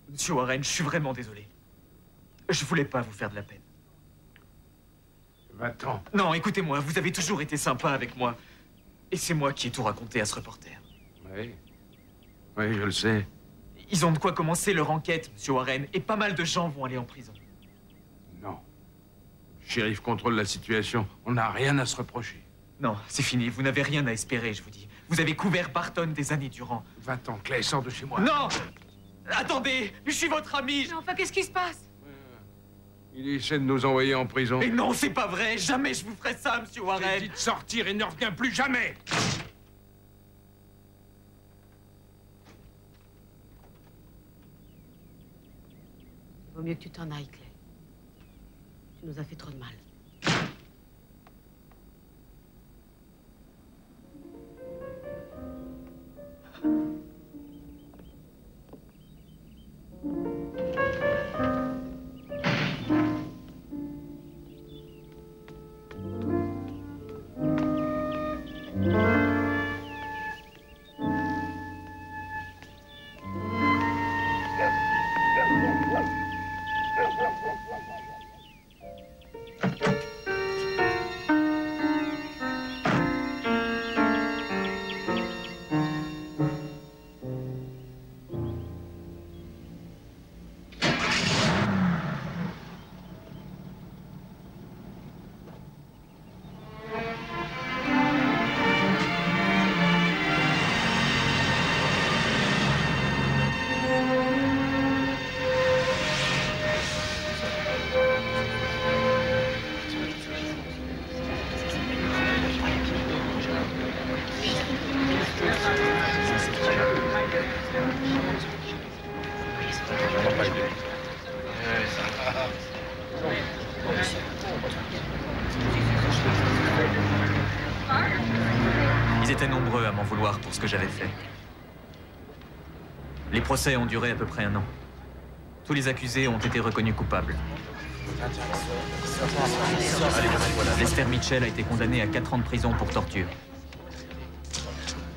Monsieur Warren, je suis vraiment désolé. Je voulais pas vous faire de la peine. Va-t'en. Non, écoutez-moi, vous avez toujours été sympa avec moi. Et c'est moi qui ai tout raconté à ce reporter. Oui. Oui, je le sais. Ils ont de quoi commencer leur enquête, Monsieur Warren, et pas mal de gens vont aller en prison. Non. Le shérif contrôle la situation. On n'a rien à se reprocher. Non, c'est fini. Vous n'avez rien à espérer, je vous dis. Vous avez couvert Barton des années durant. Va-t'en, Clay, sors de chez moi. Non! Attendez! Je suis votre ami! Mais enfin, qu'est-ce qui se passe? Il essaie de nous envoyer en prison. Mais non, c'est pas vrai! Jamais je vous ferai ça, Monsieur Warren! J'ai dit de sortir et ne reviens plus jamais! Vaut mieux que tu t'en ailles, Clay. Tu nous as fait trop de mal. Ils étaient nombreux à m'en vouloir pour ce que j'avais fait. Les procès ont duré à peu près 1 an. Tous les accusés ont été reconnus coupables. Lester Mitchell a été condamné à 4 ans de prison pour torture.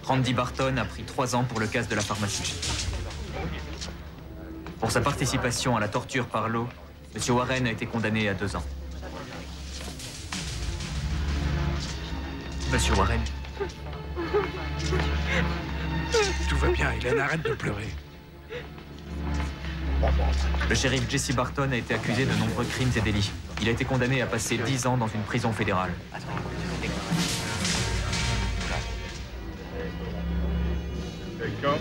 Randy Barton a pris 3 ans pour le casse de la pharmacie. Pour sa participation à la torture par l'eau, M. Warren a été condamné à 2 ans. Monsieur Warren. Tout va bien, Hélène, arrête de pleurer. Le shérif Jesse Barton a été accusé de nombreux crimes et délits. Il a été condamné à passer 10 ans dans une prison fédérale. D'accord.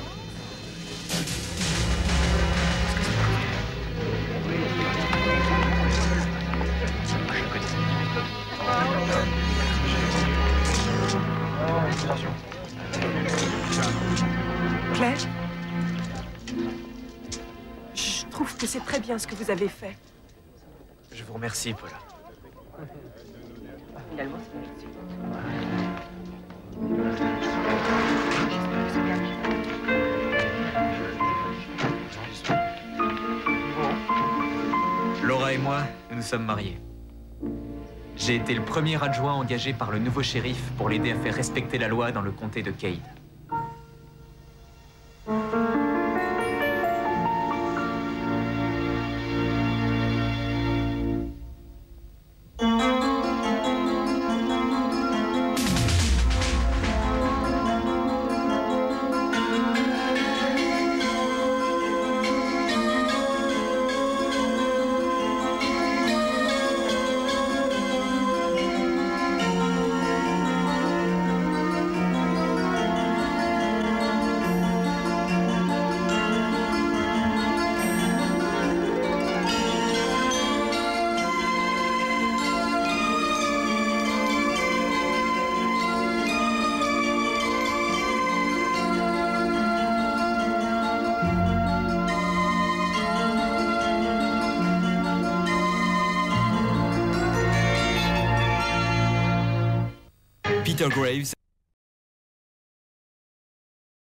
Claire, je trouve que c'est très bien ce que vous avez fait. Je vous remercie, Paula. Laura et moi, nous nous sommes mariés. J'ai été le premier adjoint engagé par le nouveau shérif pour l'aider à faire respecter la loi dans le comté de Cade. Peter Graves